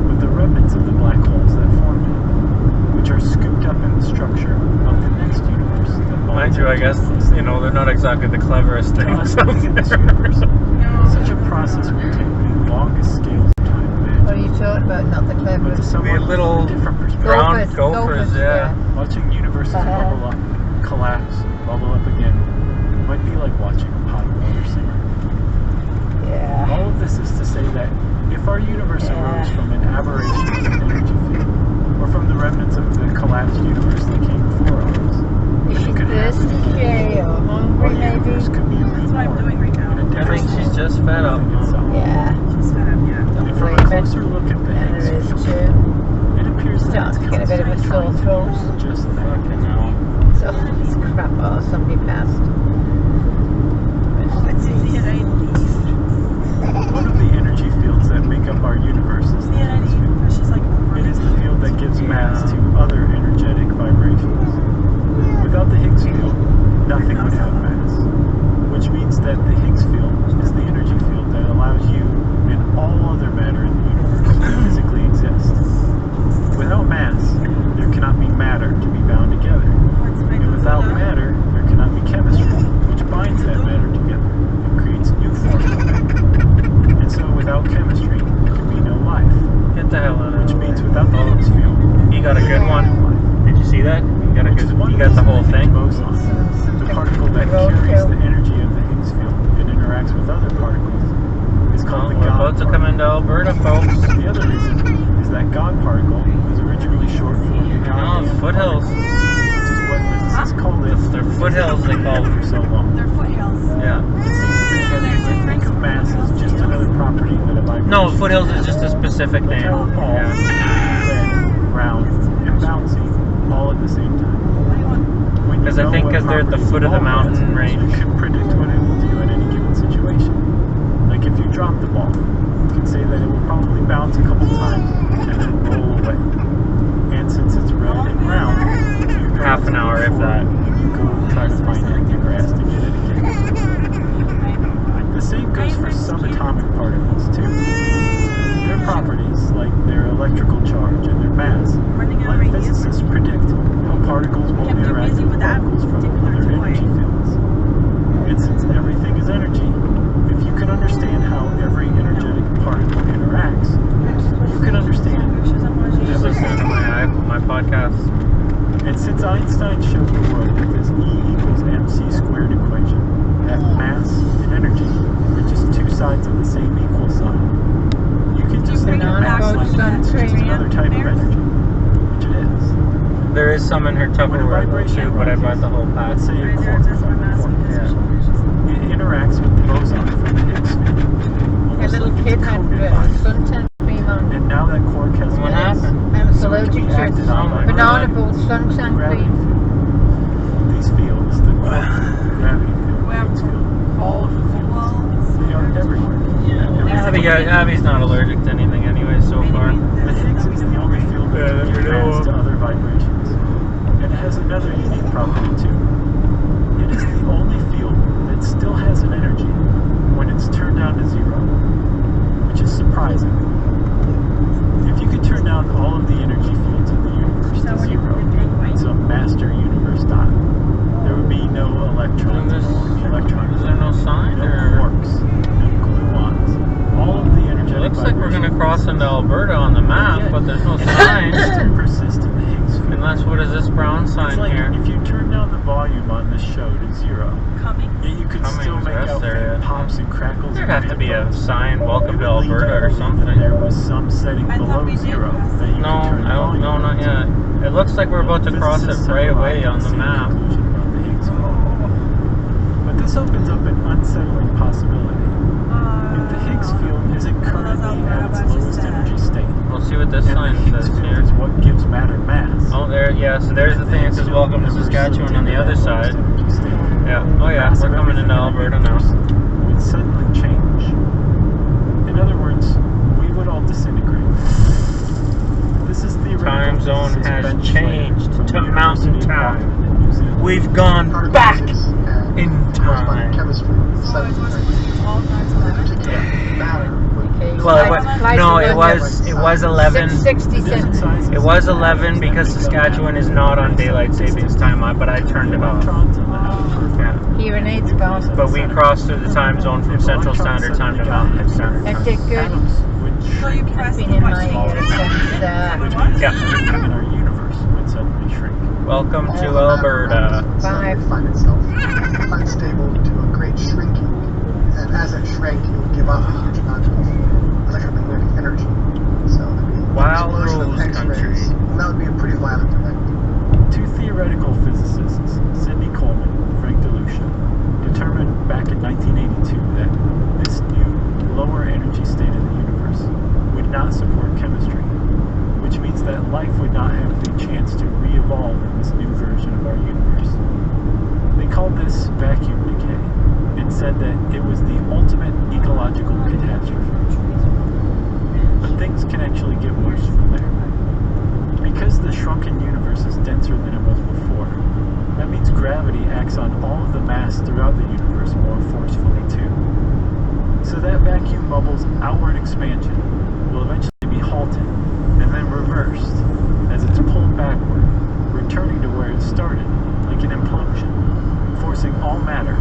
but the remnants of the black holes that formed it, which are scooped up in the structure of the next universe. That Mind you, I guess, you know, they're not exactly the cleverest to us things out living in this there. universe. Such a process will take the longest scales of time imaginable. What are you talking about? Not the But clever. to someone Be a little with a different perspective, brown gophers, yeah. watching universes bubble up, collapse, bubble up again, might be like watching a pot of water simmer. Yeah. All of this is to say that if our universe arose from an aberration of an energy field, or from the remnants of the collapsed universe that came before ours, Is she it could happen thirsty, Jay, or our hungry maybe? universe could be That's what I'm doing right now. I think she's just fed up. Yeah. She's fed up, yeah. And from a Believe it. closer look at the And Higgs there is field, too. it appears that Starting it's to get a bit of a sore throat. just that. Fucking hell. So, it's crap. Oh, somebody passed. It's easy and I leave. One of the energy fields that make up our universe is the Higgs field. She's like, It is the field that gives mass to other energetic vibrations. Without the Higgs field, nothing would have mass, which means that the Higgs field is the energy field that allows you and all other matter in the universe to physically exist. Without mass, there cannot be matter to be bound together. And without matter, there cannot be chemistry, which binds that matter together and creates new forms of matter. And so without chemistry, there can be no life. Get the hell out of Which here. means without the Higgs field, He got a good one. Did you see that? You got a which is good. one You got the whole thing. boson, the particle that carries the energy of the Higgs field and interacts with other particles, is called the We're God about to come into Alberta, folks. The other reason is that God particle was originally short for No, God foothills. which is what physicists called it. They're foothills, they call them. for so long. they're foothills. Yeah. It seems pretty heavy, but think of mass as just another property that a vibration. No, foothills is just a specific Like name. how a ball Yeah. is red, round, and bouncy all at the same time. When you 'Cause I know think what 'cause they're at the properties foot of a the ball has, mountain range. You can predict what it will do in any given situation. Like if you drop the ball, you can say that it will probably bounce a couple times and then roll away. And since it's red and round, you know Half an it's hour, if before that. you go try to find it in the grass to get it again. The same goes for subatomic particles too. Their properties, like their electrical charge and their mass, let physicists predict how particles will interact with particles from other energy fields. And since everything is energy, if you can understand how every energetic particle interacts, you can understand Just listen to my podcast. And since Einstein showed the world with his E equals mc squared equation, that mass and energy are just two sides of the same equal sign, you can just think of mass like just another type of energy, which it is. There is some in her When a Tupperware vibration too, but I bought the whole let's pack. say a quark, it interacts with the boson from the Higgs field. A Almost little like kid it's had coated by it. suntan cream on. And now that quark has What mass, happened? I was so it can allergic be to acted it. on by Banana gravity. boat suntan Gravity cream. field. These fields, the quark field, gravity field, Higgs field, all of the fields, they are everywhere. Abby's not allergic to anything anyway so far. The Higgs is the only field that can give mass to other vibrations. And it has another unique property too. It is the only field that still has an energy when it's turned down to zero, which is surprising. If you could turn down all of the energy fields in the universe to zero, some master universe dot, there would be no electrons Is or electrons. there no sign No or? quarks, no gluons. All of the energetic Looks like we're gonna vibrations cross into Alberta on the map, but there's no signs. still persist in the Higgs field. Unless, what is this brown It's sign like here? if you turn down the volume on this show to zero, Coming. yet you could Cummings still make rest out area. faint pops and crackles. There'd and have to be a phantoms. sign, welcome It to would lead Alberta to or believe that something. there was some setting I thought below we did zero pass that you No, could turn the I don't, volume no, not on. yet. It looks like we're about to cross it Physicists right have away arrived on at the same map. conclusion about the Higgs field. But this opens up an unsettling possibility. If the Higgs field isn't currently at its lowest energy state, We'll see what this and the sign Higgs says field here. is what gives matter mass. Oh, there, yeah, so there's the thing that says welcome to Saskatchewan on the other side. Yeah, oh yeah, we're coming into Alberta now. Would suddenly change. In other words, we would all disintegrate. This is the Time zone has changed to mountain time. time. We've gone back in corresponding time. chemistry, All times 11. particular matter would Well, it was 11. 60 cents. It was 11 because Saskatchewan is not on daylight savings time, but I turned it off. Yeah. Here in 8's gone. But we crossed through the time zone from Central Standard Time to Mountain Standard That Time. did good. Atoms would shrink. Been in my which means everything in our universe would suddenly shrink. Welcome to Alberta. Five. Find itself unstable to a great shrinking, and as it shrank, it would give off a huge amount of electromagnetic energy. So there'd be Wild explosion of rules, X-rays, country. and that would be a pretty violent event. Two theoretical physicists, Sidney Coleman and Frank DeLucia, determined back in 1982 that this new lower energy state of the universe would not support chemistry, which means that life would not have the chance to re-evolve in this new version of our universe. They called this vacuum decay and said that it was the ultimate ecological catastrophe. But things can actually get worse from there. Because the shrunken universe is denser than it was before, that means gravity acts on all of the mass throughout the universe more forcefully too. So that vacuum bubble's outward expansion will eventually be halted and then reversed as it's pulled backward, returning to where it started, like an implosion, forcing all matter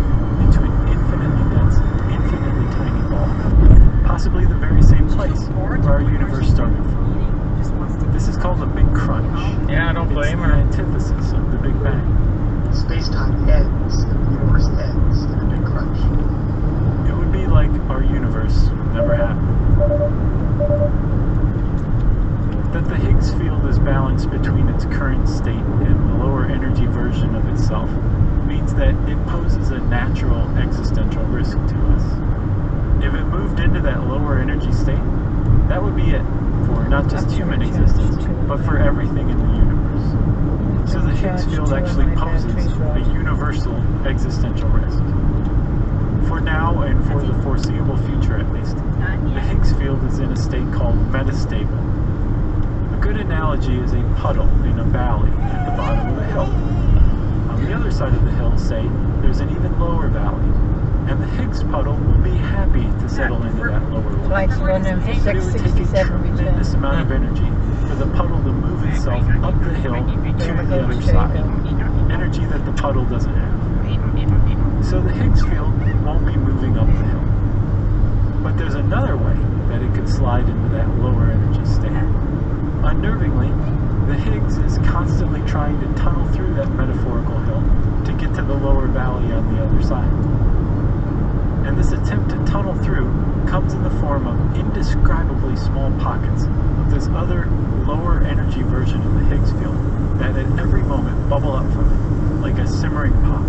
into an infinitely dense, infinitely tiny ball, possibly the very same place where our universe started from. This is called the Big Crunch. Yeah, don't blame It's her. the antithesis of the Big Bang. Space-time ends, and the universe ends in a big crunch. It would be like our universe never happened. That the Higgs field is balanced between its current state and the lower energy version of itself means that it poses a natural existential risk to us. If it moved into that lower energy state, that would be it for not just human existence, but for everything in the universe. So the Higgs field actually poses a universal existential risk. For now and for the foreseeable future at least, the Higgs field is in a state called metastable. A good analogy is a puddle in a valley at the bottom of a hill. On the other side of the hill, say, there's an even lower valley, and the Higgs puddle will be happy to settle into that lower level. Flights running for But it would take a 667 tremendous return. amount of energy for the puddle to move itself up the hill to the other side. Energy that the puddle doesn't have. So the Higgs field won't be moving up the hill. But there's another way that it could slide into that lower energy state. Unnervingly, the Higgs is constantly trying to tunnel through that metaphorical hill to get to the lower valley on the other side. And this attempt to tunnel through comes in the form of indescribably small pockets of this other lower energy version of the Higgs field that at every moment bubble up from it, like a simmering pot.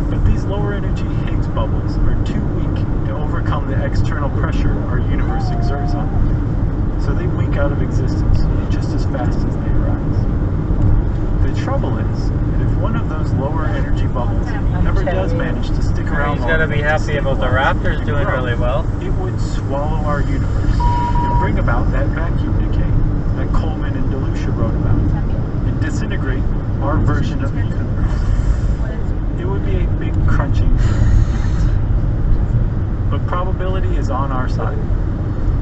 But these lower energy Higgs bubbles are too weak to overcome the external pressure our universe exerts on them. So they wink out of existence just as fast as they arise. The trouble is that if one of those lower energy bubbles ever does manage to stick around He's got to be happy about the Raptors doing really well. it would swallow our universe and bring about that vacuum decay that Coleman and DeLucia wrote about, and disintegrate our version of the universe. It would be a big crunching deal, you could say. But probability is on our side.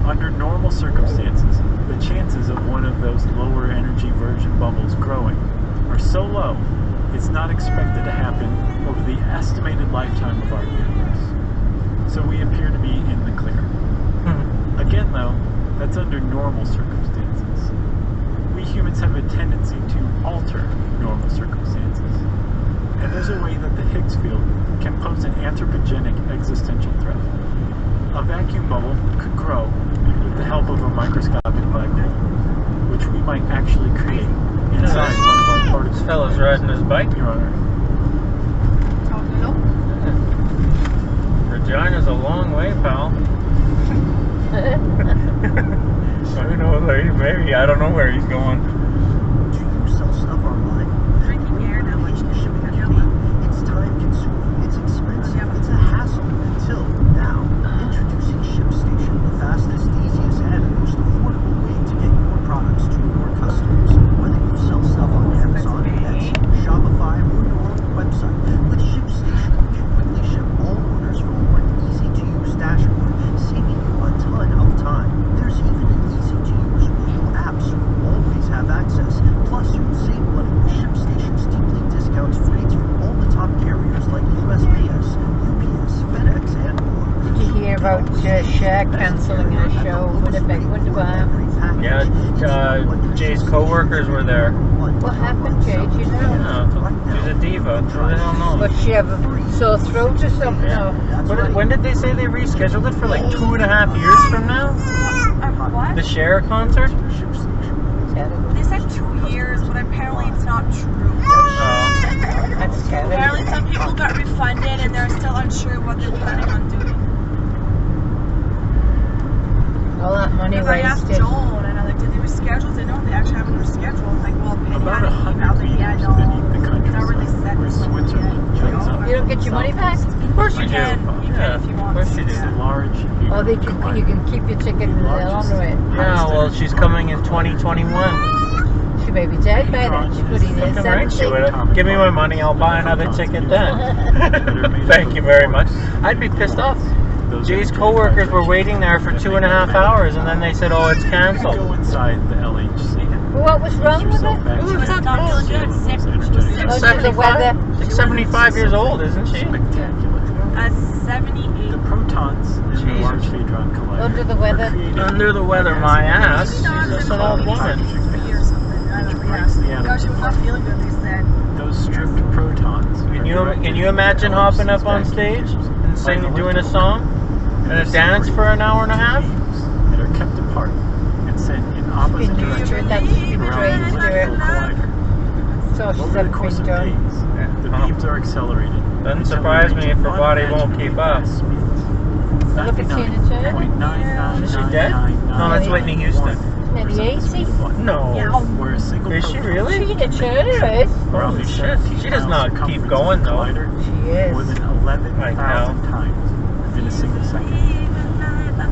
Under normal circumstances, the chances of one of those lower energy version bubbles growing are so low, it's not expected to happen over the estimated lifetime of our universe. So we appear to be in the clear. Again though, that's under normal circumstances. We humans have a tendency to alter normal circumstances. And there's a way that the Higgs field can pose an anthropogenic existential threat. A vacuum bubble could grow with the help of a microscopic black hole, which we might actually create inside one of our particles. This fellow's riding his bike. Your Honor. Regina's a long way, pal. Who knows? Maybe. I don't know where he's going. Do you sell stuff online? Drinking air now, like Shipping can be. It's time consuming, it's expensive, it's a hassle. Until now, introducing ShipStation, the fastest, easiest, and most affordable way to get your products to your customers. Whether you sell stuff on Amazon, Etsy, Shopify, or your own website, with ShipStation you can quickly ship all orders from one easy-to-use dashboard, saving you a ton of time. There's even an easy-to-use mobile app so you always have access about Cher cancelling her show with a big window. Yeah, Jay's co-workers were there. What happened, Jay? Do you know? Yeah, she's a diva. Who the hell knows? But she have a sore throat or something? Yeah. No. When did they say they rescheduled it for like 2.5 years from now? What? The Cher concert? They said 2 years, but apparently it's not true. That's terrible. Apparently some people got refunded and they're still unsure what they're planning on doing. All that money Because I asked wasted. Joel and I'm like, did they reschedule? They know they actually haven't rescheduled. Like, well, Penny About had an 100 email like, yeah, meters no, beneath the it's not really countryside, set. where It's like, Switzerland joins up. You don't get your money back? Of course you You do. can if you want. Of course you do. It's a large Or you can keep your ticket and they'll honor it. Yeah, well, she's coming in 2021. She may be dead by then. She could be there Fucking right, she 70. would. Give me my money, I'll buy another ticket then. Thank you very much. I'd be pissed off. Jay's co-workers were waiting there for 2.5 hours and then they said, oh, it's Go cancelled. inside the LHC. What was wrong with it? She was not feeling good, sick. She was sick. Oh, to the weather. She's 75 years old, isn't she? Spectacular. 78. The protons in the Large Hadron Collider Under the weather. are created Under the weather, my ass. She's just an old woman. Or something. I don't know. breaks the Yeah. Gosh, she was not feeling good, they said. Those stripped protons. Can you imagine hopping up on stage and singing, doing a song and a dance for an hour and a half? That are kept apart and sent in opposite Been used to it, directions that's been around trained the to do electrical it. collider. So she Over said the course been of done. days, the beams are accelerated. Doesn't surprise me if her body won't keep up. Look at Tina Turner. Is she dead? No, that's Whitney Houston. Maybe 80. No. Where a single Is she proton really? Tina Turner is. Holy shit. She does not keep going though. She is. More than 11,000 times in a single second.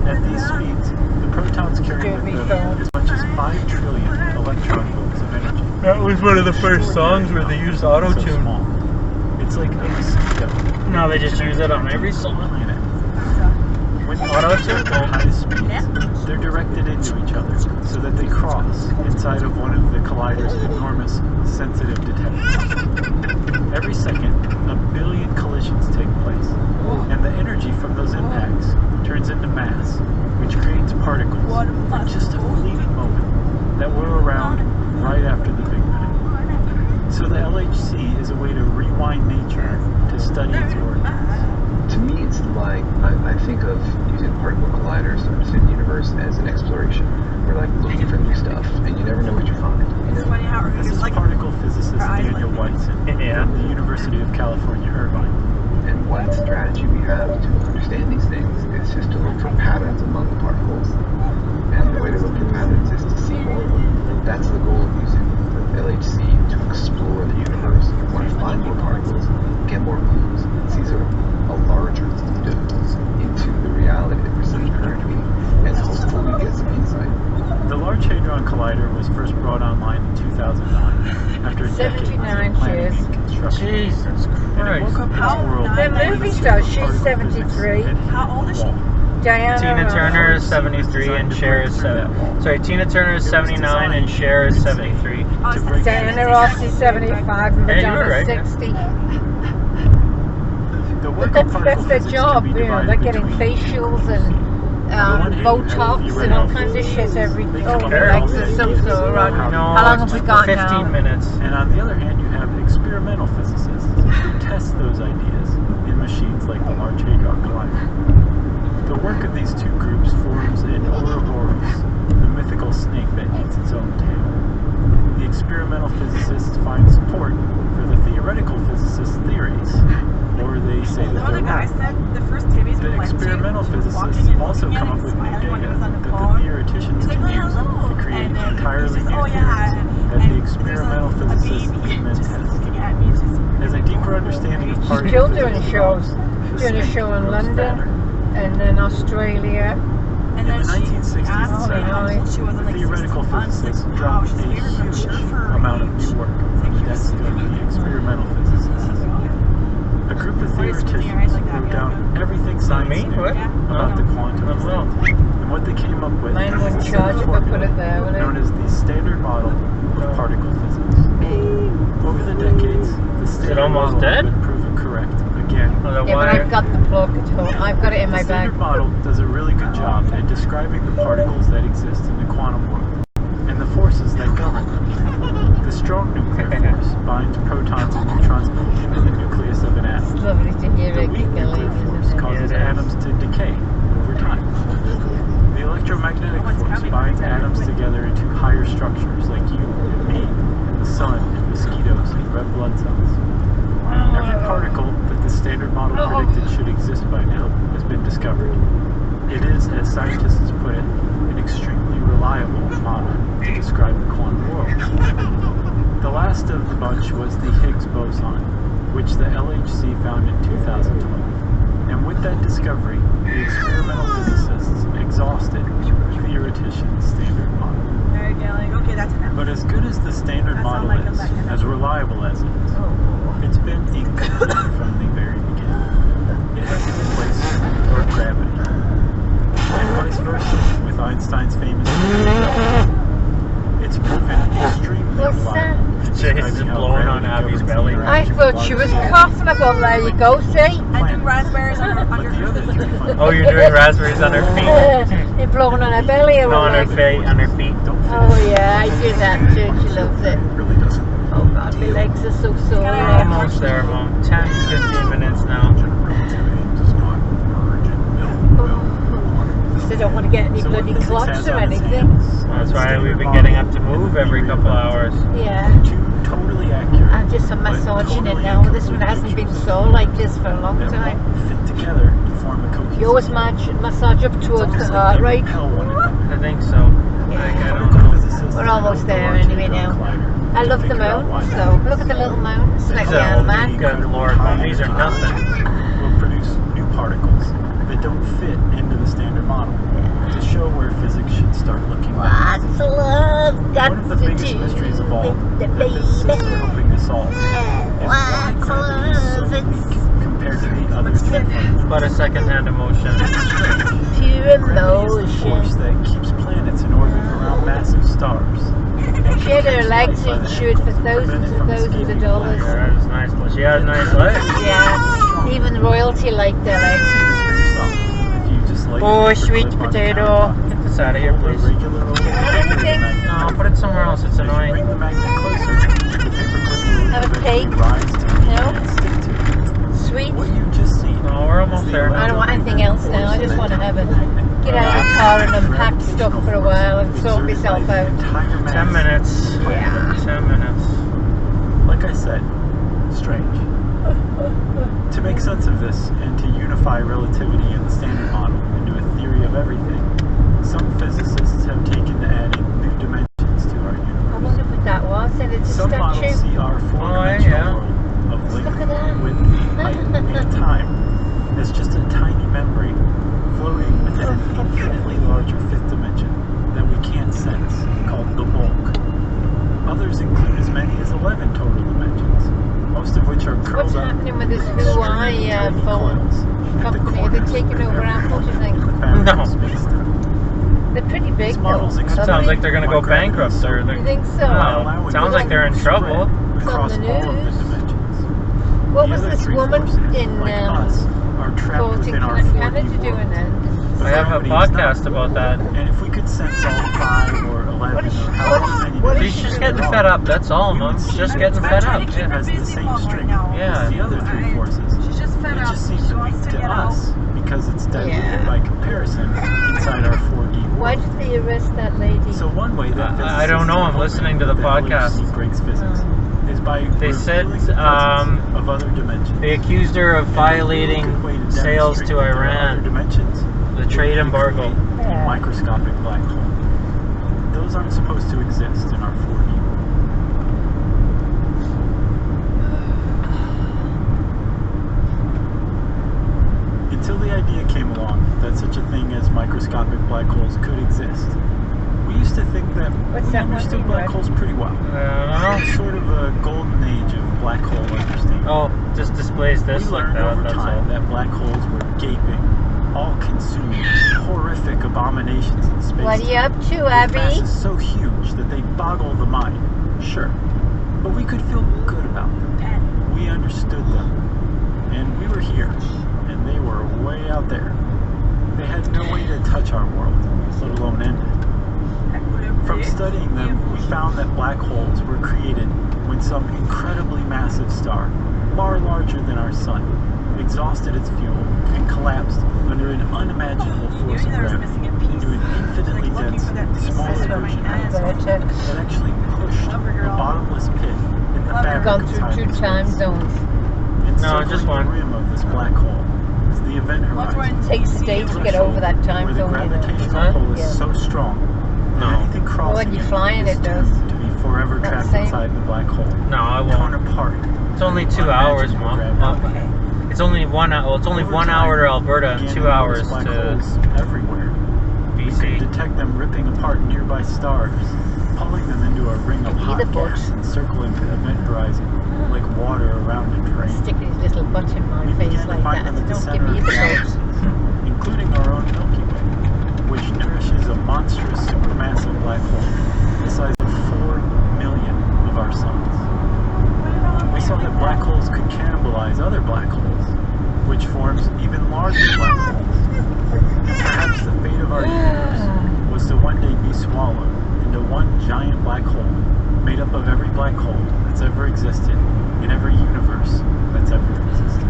At these speeds, the protons carry with them as much as 5 trillion electron volts of energy. That was one of the first songs where they used auto-tune. It's like a mosquito. No, they just use it on every song. Planet. When Auto-tune? at high speeds, they're directed into each other so that they cross inside of one of the collider's enormous sensitive detectors. Every second, 1 billion collisions take place, and the energy from those impacts turns into mass, which creates particles for just a fleeting moment that whirl around right after the Big Bang. So the LHC is a way to rewind nature to study its origins. To me, it's like I think of using particle colliders to understand the universe as an exploration. We're like looking for new stuff, and you never know what you find. It's funny how This is particle physicist Daniel Whiteson from the University of California, Irvine. And one strategy we have to understand these things is just to look for patterns among the particles. And the way to look for patterns is to see more of them. That's the goal of using the LHC to explore the universe. You want to find more particles, get more clues, see sort of a larger window into the reality that we're seeing currently, and hopefully get some insight. The Large Hadron Collider was first brought online in 2009 after a decade 79 of planning years. and construction. Jesus And it woke up Christ. its world They're with movie the stars. secret She's particle 73. physics that How old is she? Diana Tina Turner is Ross. 73 and Cher is 7. Sorry, Tina Turner is 79 and Cher is 73. Diana Ross is 75 and Hey, you were Madonna's right, yeah. 60. The But work of that's particle their physics job, can be you know. divided They're getting between facials and one hand, you have Botox and all kinds of shit every. Oh, Carol, Alexa, so right. No, How long have we got 15 now? minutes. And on the other hand, you have experimental physicists who test those ideas in machines like the Large Hadron Collider. The work of these two groups forms an Ouroboros, the mythical snake that eats its own tail. The experimental physicists find support for the theoretical physicists' theories, or they say You know that what they're the guy wrong. said? The first Tammy's The we went to, experimental she was physicists walking and also looking come at up it, with new smiling when he data was on the that the phone. theoreticians He's like, can use hello. to create And then entirely he says, new oh, theories yeah. that the experimental a physicists baby can then just test. looking at me. Just As a deeper understanding of She's particle still doing physics shows. develops, the Doing a snake show in grows London fatter. and then Australia. and In then the she 1960s asked and me how 70s, old she was. I'm the like, theoretical 16 months. physicists Like, wow, dropped she's a very mature huge for her amount of age. new work on the desk of the experimental physicists. A group of theoreticians wrote down everything science Me? knew What? about the quantum field. And what they came up with Mine was wouldn't a charge if I put formula it there, would it? known as the Standard Model of Particle Physics. Over the decades, the Standard almost Model dead? has been proven correct again, Well, the Yeah, but wire. I've got the plug at home. I've got it in the my bag. Standard Model does a really good job at describing the particles that exist in the quantum world and the forces that govern them. The strong nuclear force binds protons and neutrons into the nucleus of an It's atom. lovely to hear The it weak nuclear giggling. force causes Yeah, it is. atoms to decay over time. The electromagnetic force binds atoms together into higher structures like you and me, and the sun, and mosquitoes, and red blood cells. Every particle that the Standard Model predicted should exist by now has been discovered. It is, as scientists put it, an extremely reliable model to describe the quantum world. The last of the bunch was the Higgs boson, which the LHC found in 2012. And with that discovery, the experimental physicists exhausted theoreticians' Standard Model. Very darling. Okay, that's enough. But as good as the Standard That Model sounds like a is, mechanism. as reliable as it is, it's been incomplete from the very beginning. It hasn't replaced Lord Gravity. And vice versa, with Einstein's famous it's proven extremely What's reliable. that? in He's describing how blowing on gravity Abby's governs the belly. I interaction thought of she was large coughing. I thought, there you go, see? I do raspberries on But your the other three fun Oh, you're doing raspberries on her feet? You're blowing on her belly or No, on her what? feet. On her feet. don't fit Oh yeah, I do that too. She loves it. really doesn't Oh God, my legs are so sore. Almost there, Mom. 10, 15 minutes now. general relativity does not merge in the middle. They don't want to get any So what bloody physics clots has or on its anything. hands are That's the why Standard we've been Model getting up to and the move every theory couple of hours. Yeah. Two totally accurate. I'm just massaging it now. This one hasn't been so like this for a long that time. won't fit together to form a cohesive. You always massage up It's towards almost the like heart, they right? repel one another. I think so. Like, I don't Particle know. physicists We're almost go there on to anyway the now. collider I to love the figure out why mountains, that so is. look at the little mountains like These the are man. Good Lord, Mom. These are nothing. Will produce new particles that don't fit into the Standard Model to show where physics should start looking back. Lots of love got One of the to biggest do mysteries of all with the that physicists are baby. hoping to solve is why Lots of gravity is so love. weak compared to the other three particles. But a second-hand emotion. Pure Gravity is the force emotion. that keeps planets in orbit around massive stars. And She had her protects legs life by the insured for ankles to prevent thousands it and from thousands of escaping dollars. black Yeah, that's nice. She has nice legs. Yeah, even royalty liked their legs. See this for yourself. If you just lay Oh, your sweet paper clip on the potato. countertop, Get this out of here, hold a please. regular old Anything? No, put it somewhere else. It's As you annoying. bring the magnet closer, the paperclip will Have a eventually cake? rise to the No? and stick to it. Sweet. What you just seen. No, we're almost there. I don't want anything else now. I just want to have a get out of the car and unpack stuff for a while and sort myself out. 10 minutes. Yeah. 10 minutes. Like I said, strange. To make sense of this and to unify relativity and the Standard Model into a theory of everything, some physicists have taken to adding new dimensions to our I universe. wonder what that was. And it's a Some models statue. see our four-dimensional world of Look length, at that. width, height, and time as just a tiny memory floating within an infinitely larger fifth dimension that we can't sense, called the bulk. Others include as many as 11 total dimensions, most of which are What's curled up happening with this in Huawei extremely tiny phone coils at the company? Are they corners taking of over every Apple, do you point think? in the fabric No. of space-time. They're pretty big These though. models It sounds like they're gonna go bankrupt. Or You they're, think so? no, sounds like they're in trouble. Across It's on the all of the news. dimensions. What The was other this three woman forces, in like us, are trapped Fulton, within our Canada 4D doing world. then? I have a Gravity is podcast not. about that. And if we could sense all 5 or 11 What is she- or however many She's just getting fed up. That's all, Mom. She's just getting fed up. It has the same string Yeah. as the other 3 forces. She's just fed It up. just seems She to wants be to to get out. us because it's diluted Yeah. by comparison inside our 4D world. Why did they arrest that lady? So one way that I don't know, I'm listening to the podcast. LHC breaks physics is by They said, revealing the presence of other dimensions. They accused her of violating sales to Iran, dimensions, the trade embargo. a microscopic black hole. Those aren't supposed to exist in our 4D world. Until the idea came along that such a thing as microscopic black holes could exist, we used to think that What's we that one understood thing, black Brad? holes pretty well. I don't know. Sort of a golden age of black hole understanding. Oh, just displays this We like learned that. over That's all. time that black holes were gaping, all-consuming, horrific abominations in space. What are you up to, With Abby? masses so huge that they boggle the mind. Sure, but we could feel good about them. We understood them. And we were here, and they were way out there. They had no way to touch our world, let alone end it. From studying them, we found that black holes were created when some incredibly massive star, far larger than our sun, exhausted its fuel and collapsed under an unimaginable force of gravity into an infinitely dense, smaller version of itself that actually pushed a bottomless pit in the fabric Gone of through 2 time zones. And No, just circling one. the rim of this black hole is the event horizon. It takes a day to get over that time where the zone. gravitational Huh? pull is Yeah. so strong that No. anything crossing when you're it flying, is it does. doomed to be forever Not the trapped same. inside the black hole. No, I Torn won't. apart. It's only 2 hours, Mom. Gravity. It's only 1 hour. Well, it's only Over 1 time, hour to Alberta and began 2 to hours notice black to holes everywhere. We could BC. detect them ripping apart nearby stars, pulling them into a ring of hot Either boat. gas encircling the event horizon like water around a drain. Stick his little butt in my We face began to like find that. them at the Don't center give me of the galaxies, boat. including our own Milky Way, which nourishes a monstrous supermassive black hole the size of 4 million of our suns. We saw that black holes could cannibalize other black holes, which forms even larger black holes. And perhaps the fate of our universe was to one day be swallowed into one giant black hole made up of every black hole that's ever existed in every universe that's ever existed.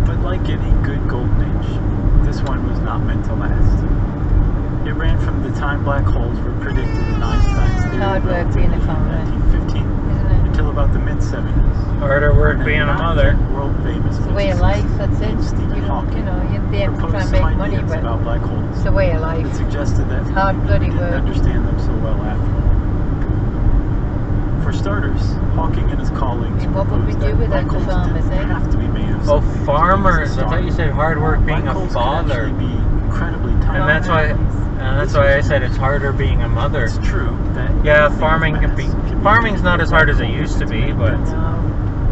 But like any good golden age, this one was not meant to last. It ran from the time black holes were predicted in Einstein's theory Hard of work relativity being a in father. 1915 Isn't it? until about the mid-70s. Harder work being a mother. World famous It's the way of life, that's it. You don't, you know, you'd be able to try and make money, but about black holes it's the way of life. that suggested that It's hard we bloody didn't work. understand them so well after all. For starters, Hawking and his colleagues And what would we proposed do that without black the holes farmers, didn't eh? have to be made of Oh, something as big as a farmers. I star. thought you said hard work being Black a holes could father. actually be incredibly tiny. And that's why I said it's harder being a mother. It's true that Yeah, anything farming of can mass be. can Farming's not as hard as it black used to holes be, but. No.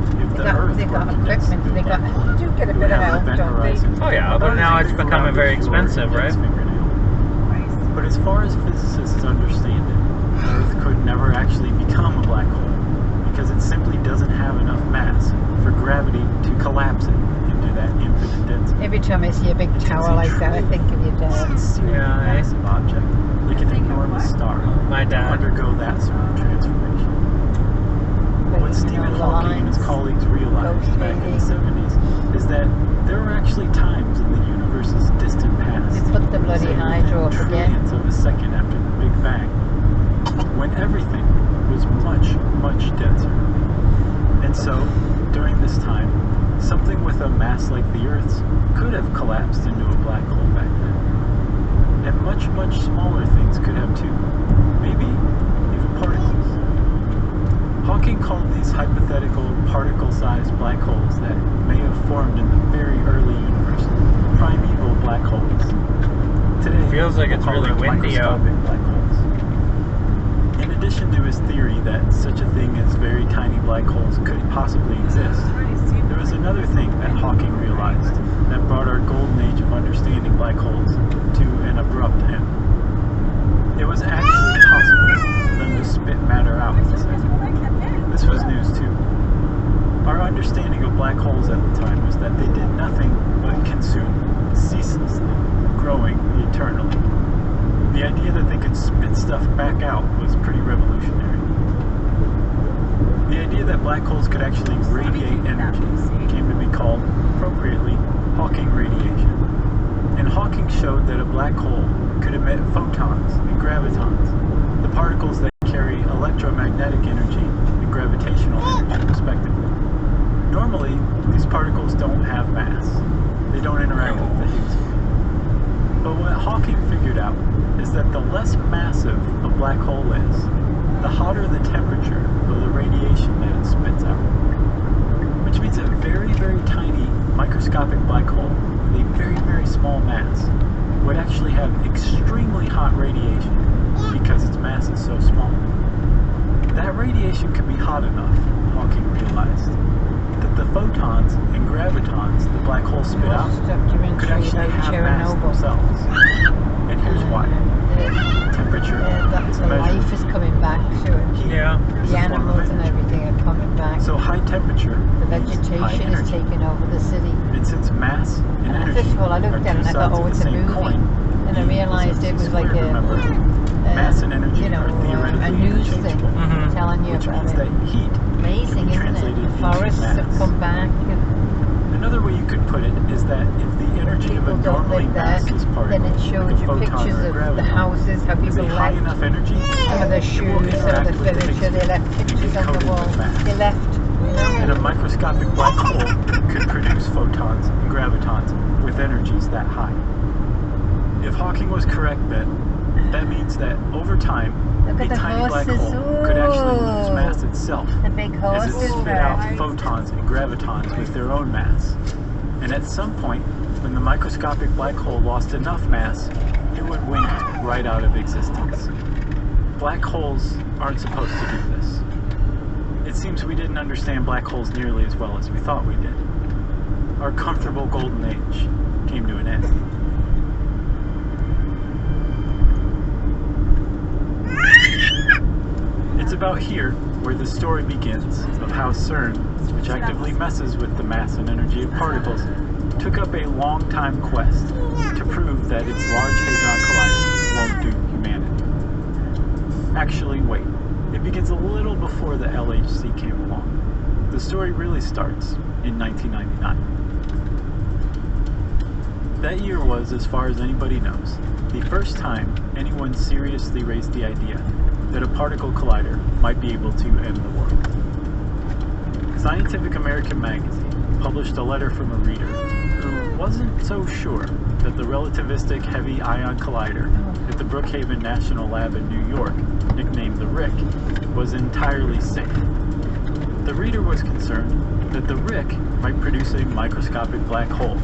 if They the got, Earth they got were connected equipment, to a they got, black hole, you do get a it would bit of have help, event don't they? horizon Oh yeah, but about now as it's big becoming around very as your expensive, right? index fingernail. But as far as physicists understand it, the Earth could never actually become a black hole because it simply doesn't have enough mass for gravity to collapse it into that infinite density. Every time I see a big tower like that, I think of your dad. Sincerely Yeah, eh? massive object, like an enormous star, My to dad. undergo that sort of transformation. What Stephen Hawking and his colleagues realized back in the 70s is that there were actually times in the universe's distant past, They put the bloody say hydro up within again. trillions of a second after the Big Bang, when everything was much, much denser. And so, during this time, something with a mass like the Earth's could have collapsed into a black hole back then. And much, much smaller things could have too. Maybe even particles. Hawking called these hypothetical particle-sized black holes that may have formed in the very early universe primeval black holes. Today, Feels like we'll it's call really them windy out. microscopic black holes. In addition to his theory that such a thing as very tiny black holes could possibly exist, there was another thing that Hawking realized that brought our golden age of understanding black holes to an abrupt end. It was actually possible for them to spit matter out, he said. This was news too. Our understanding of black holes at the time was that they did nothing but consume ceaselessly, growing eternally. The idea that they could spit stuff back out was pretty revolutionary. The idea that black holes could actually radiate energy came to be called, appropriately, Hawking radiation. And Hawking showed that a black hole could emit photons and gravitons, the particles that carry electromagnetic energy and gravitational energy, respectively. Normally, these particles don't have mass. They don't interact with the Higgs field. But what Hawking figured out is that the less massive a black hole is, the hotter the temperature of the radiation that it spits out. Which means a very, very tiny microscopic black hole with a very, very small mass would actually have extremely hot radiation because its mass is so small. That radiation could be hot enough, Hawking realized, that the photons and gravitons the black hole spit out could actually have mass themselves. And here's why. Temperature is the measured. life is coming back to it. Yeah. The animals and everything are coming back. So high temperature, the high vegetation is energy. taking over the city. And since mass and energy First of all, I are looked at it two and I thought, sides oh, of it's the a same movie. coin, And I realized it was like mass and energy you know, are theoretically a news thing interchangeable, telling you which about means it. that heat Amazing, can be isn't translated it? The into forests have mass. come back. Another way you could put it is that if the energy of a People don't normally live there, massless particle, then it shows like a you photon pictures or a of the graviton, houses, how is people a high left. enough energy, Some of their it will shoes, some of interact the with the furniture, they left and pictures get on the coated wall. with mass. They left, you know. And a microscopic black hole could produce photons and gravitons with energies that high. If Hawking was correct then, that means that over time, Look a at the tiny black horses. hole could actually lose mass itself The big as it horses, spit out photons and gravitons with their own mass. And at some point, when the microscopic black hole lost enough mass, it would wink right out of existence. Black holes aren't supposed to do this. It seems we didn't understand black holes nearly as well as we thought we did. Our comfortable golden age came to an end. It's about here where the story begins of how CERN, which actively messes with the mass and energy of particles, took up a long-time quest to prove that its Large Hadron Collider won't doom humanity. Actually, wait. It begins a little before the LHC came along. The story really starts in 1999. That year was, as far as anybody knows, the first time anyone seriously raised the idea that a particle collider might be able to end the world. Scientific American magazine published a letter from a reader who wasn't so sure that the relativistic heavy ion collider at the Brookhaven National Lab in New York, nicknamed the RIC, was entirely safe. The reader was concerned that the RIC might produce a microscopic black hole,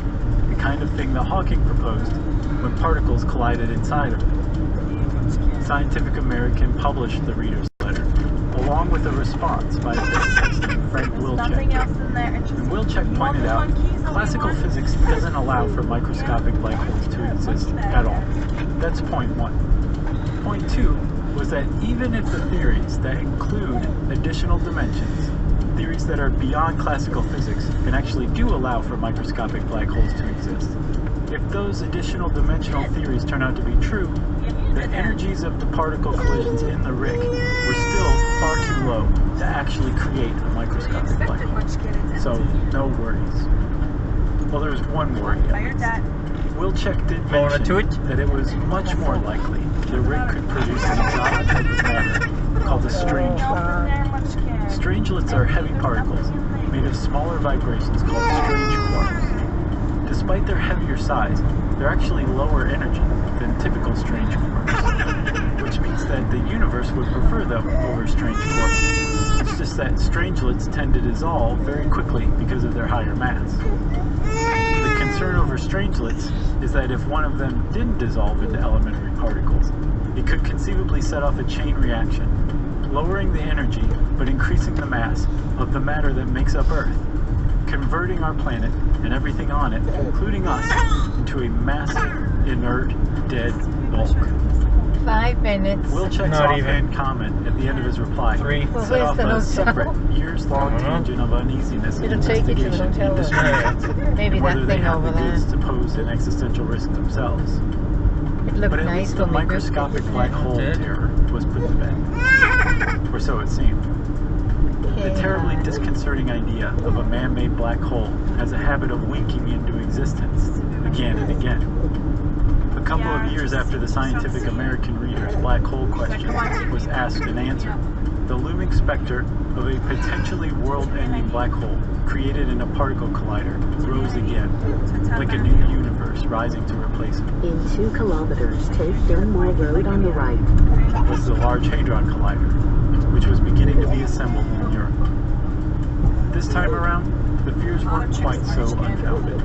the kind of thing that Hawking proposed when particles collided inside of it. Scientific American published the reader's letter, along with a response by a physicist named Frank Wilczek. And Wilczek pointed out, classical physics doesn't allow for microscopic black holes to exist at all. That's point one. Point two was that even if the theories that include additional dimensions, theories that are beyond classical physics, and actually do allow for microscopic black holes to exist, if those additional dimensional theories turn out to be true, the energies of the particle collisions in the RIC were still far too low to actually create a microscopic black hole. So, no worries. Well, there's one worry. Wilczek did mention that it was much more likely the RIC could produce an exotic type of matter called a strangelet. Strangelets are heavy particles made of smaller vibrations called strange quarks. Despite their heavier size, they're actually lower energy than typical strange quarks, which means that the universe would prefer them over strange quarks. It's just that strangelets tend to dissolve very quickly because of their higher mass. The concern over strangelets is that if one of them didn't dissolve into elementary particles, it could conceivably set off a chain reaction, lowering the energy but increasing the mass of the matter that makes up Earth, converting our planet and everything on it, including us, into a massive, inert, dead bulk. 5 minutes. Wilczek's offhand comment at the end of his reply set off a separate, years-long tangent of uneasiness and It'll take you to the investigation hotel into strangelets, Maybe and whether that they thing have over the there. goods to pose an existential risk themselves. It looked But at nice least the when we microscopic black hole terror was put to bed. Or so it seemed. The terribly disconcerting idea of a man-made black hole has a habit of winking into existence again and again. A couple of years after the Scientific American reader's black hole question was asked and answered, the looming specter of a potentially world-ending black hole created in a particle collider rose again, like a new universe rising to replace it. In 2 kilometers, take Dunmore Road on the right. Was the Large Hadron Collider, which was beginning to be assembled in Europe. This time around, the fears weren't quite so unfounded.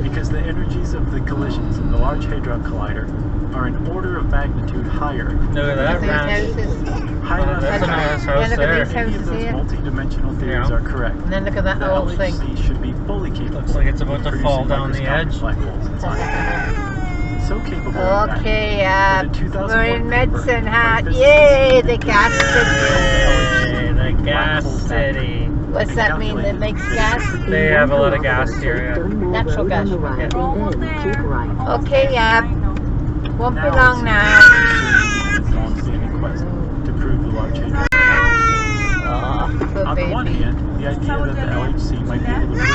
because the energies of the collisions in the Large Hadron Collider are an order of magnitude higher. Look at that, These man. houses. High enough That's a nice house Yeah, look at there. these any of houses those here. multi-dimensional theories Yeah. are correct. And then look at that The old thing. LHC should be fully capable. Looks like it's about to of fall producing down the microscopic edge. Black holes inside. So capable of that. Okay, that in we're 2001 in paper Medicine by Hat. physicists Yay, the in gas city. Hey, the gas city. What's that mean? That makes gas? They have a lot of gas here, Natural gas. On the right, and then keep right. Okay, yeah. Won't be Now long it's now. a long-standing quest to prove the Large Hadron. Oh, good On the one baby. hand, the idea that the LHC might be able to build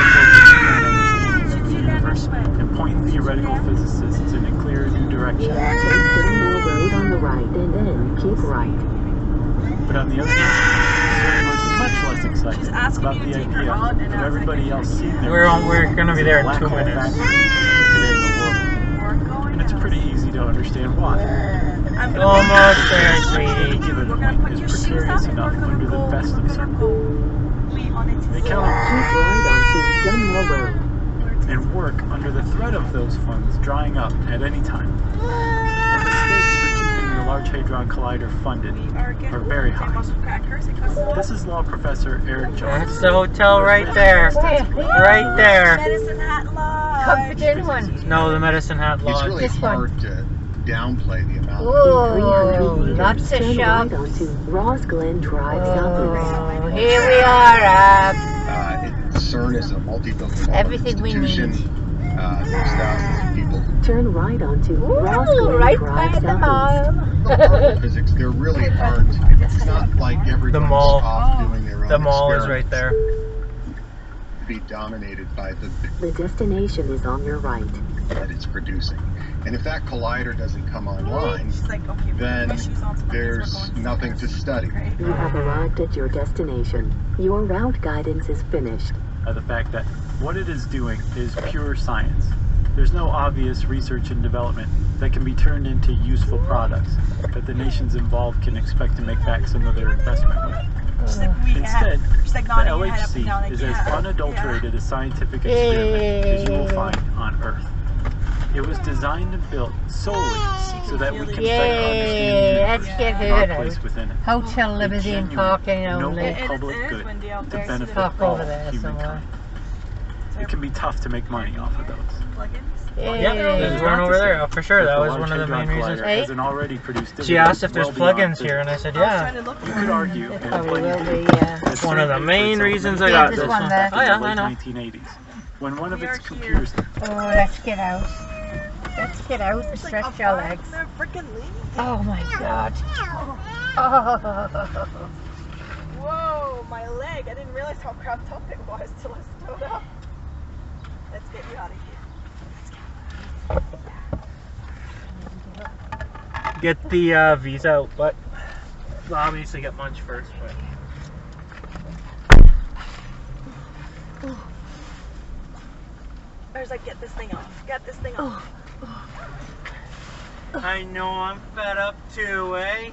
understandings of the universe and point theoretical physicists in a clear new direction. Take Dunmore Road on the right, and then keep right. But on the other hand, Siri was much less excited She's asking about you the to take her idea out, and of I was everybody like, else seeing their We're gonna be there in black 2 hole minutes. factory today in the world. And it's pretty easy to understand why. Almost there, sweetie. Any given point is precarious enough under the best of circumstances. They count on Keep right onto Dunmore Road. and work under the threat of those funds drying up at any time. And the stakes for keeping the Large Hadron Collider funded are very high. This is law professor Eric Jones. That's the hotel right there. Right there. Medicine Hat Lodge. Comforting one. No, the Medicine Hat It's Lodge. really This one. hard to downplay the amount of Ooh, 300 meters, lots of turn shops. right onto Ross Glen Drive southeast. Oh, here we are. CERN is a multi-billion-dollar Everything we institution. need. There's thousands of people. Turn right onto Ross Ooh, Glen right Drive by the southeast. mall. Particle physics, there really aren't. It's not like everyone's mall. off doing their own The mall is experiments. right there. Be dominated by the The destination is on your right. that it's producing. And if that collider doesn't come online, She's like, okay, then put my shoes on so there's we're going nothing to study. Right? You have arrived at your destination. Your route guidance is finished. The fact that what it is doing is pure science. There's no obvious research and development that can be turned into useful products that the nations involved can expect to make back some of their investment with. She's like, we Instead, she's like the nodding her head up and down, like, LHC is as yeah. unadulterated a scientific experiment as you will find on Earth. It was designed and built solely so that we can better Yay, understand let's get our her place out. within it. Hotel A limousine genuine, parking noble only. public It is good windy out to there, so benefit there's Park all over there somewhere. humankind. It can be tough to make money off of those. Yay. Yeah, there's one over there. Oh, for sure. That was one of the main reasons. Hey? She asked if there's plugins here, and I said, yeah. You could argue, It and probably blame will be, yeah. It's one of the main reasons I Yeah, got this this one one. there. Oh yeah, I know. 1980s, when one of We its are here. computers Oh, let's get out. Let's get out and stretch our legs. They're freaking leaving. Oh my god. Oh. Whoa, my leg. I didn't realize how cramped up it was till I stood up. Let's get you out of here. Get the visa out, but we'll obviously get lunch first. But I was like, get this thing off. Get this thing off. I know I'm fed up too, eh?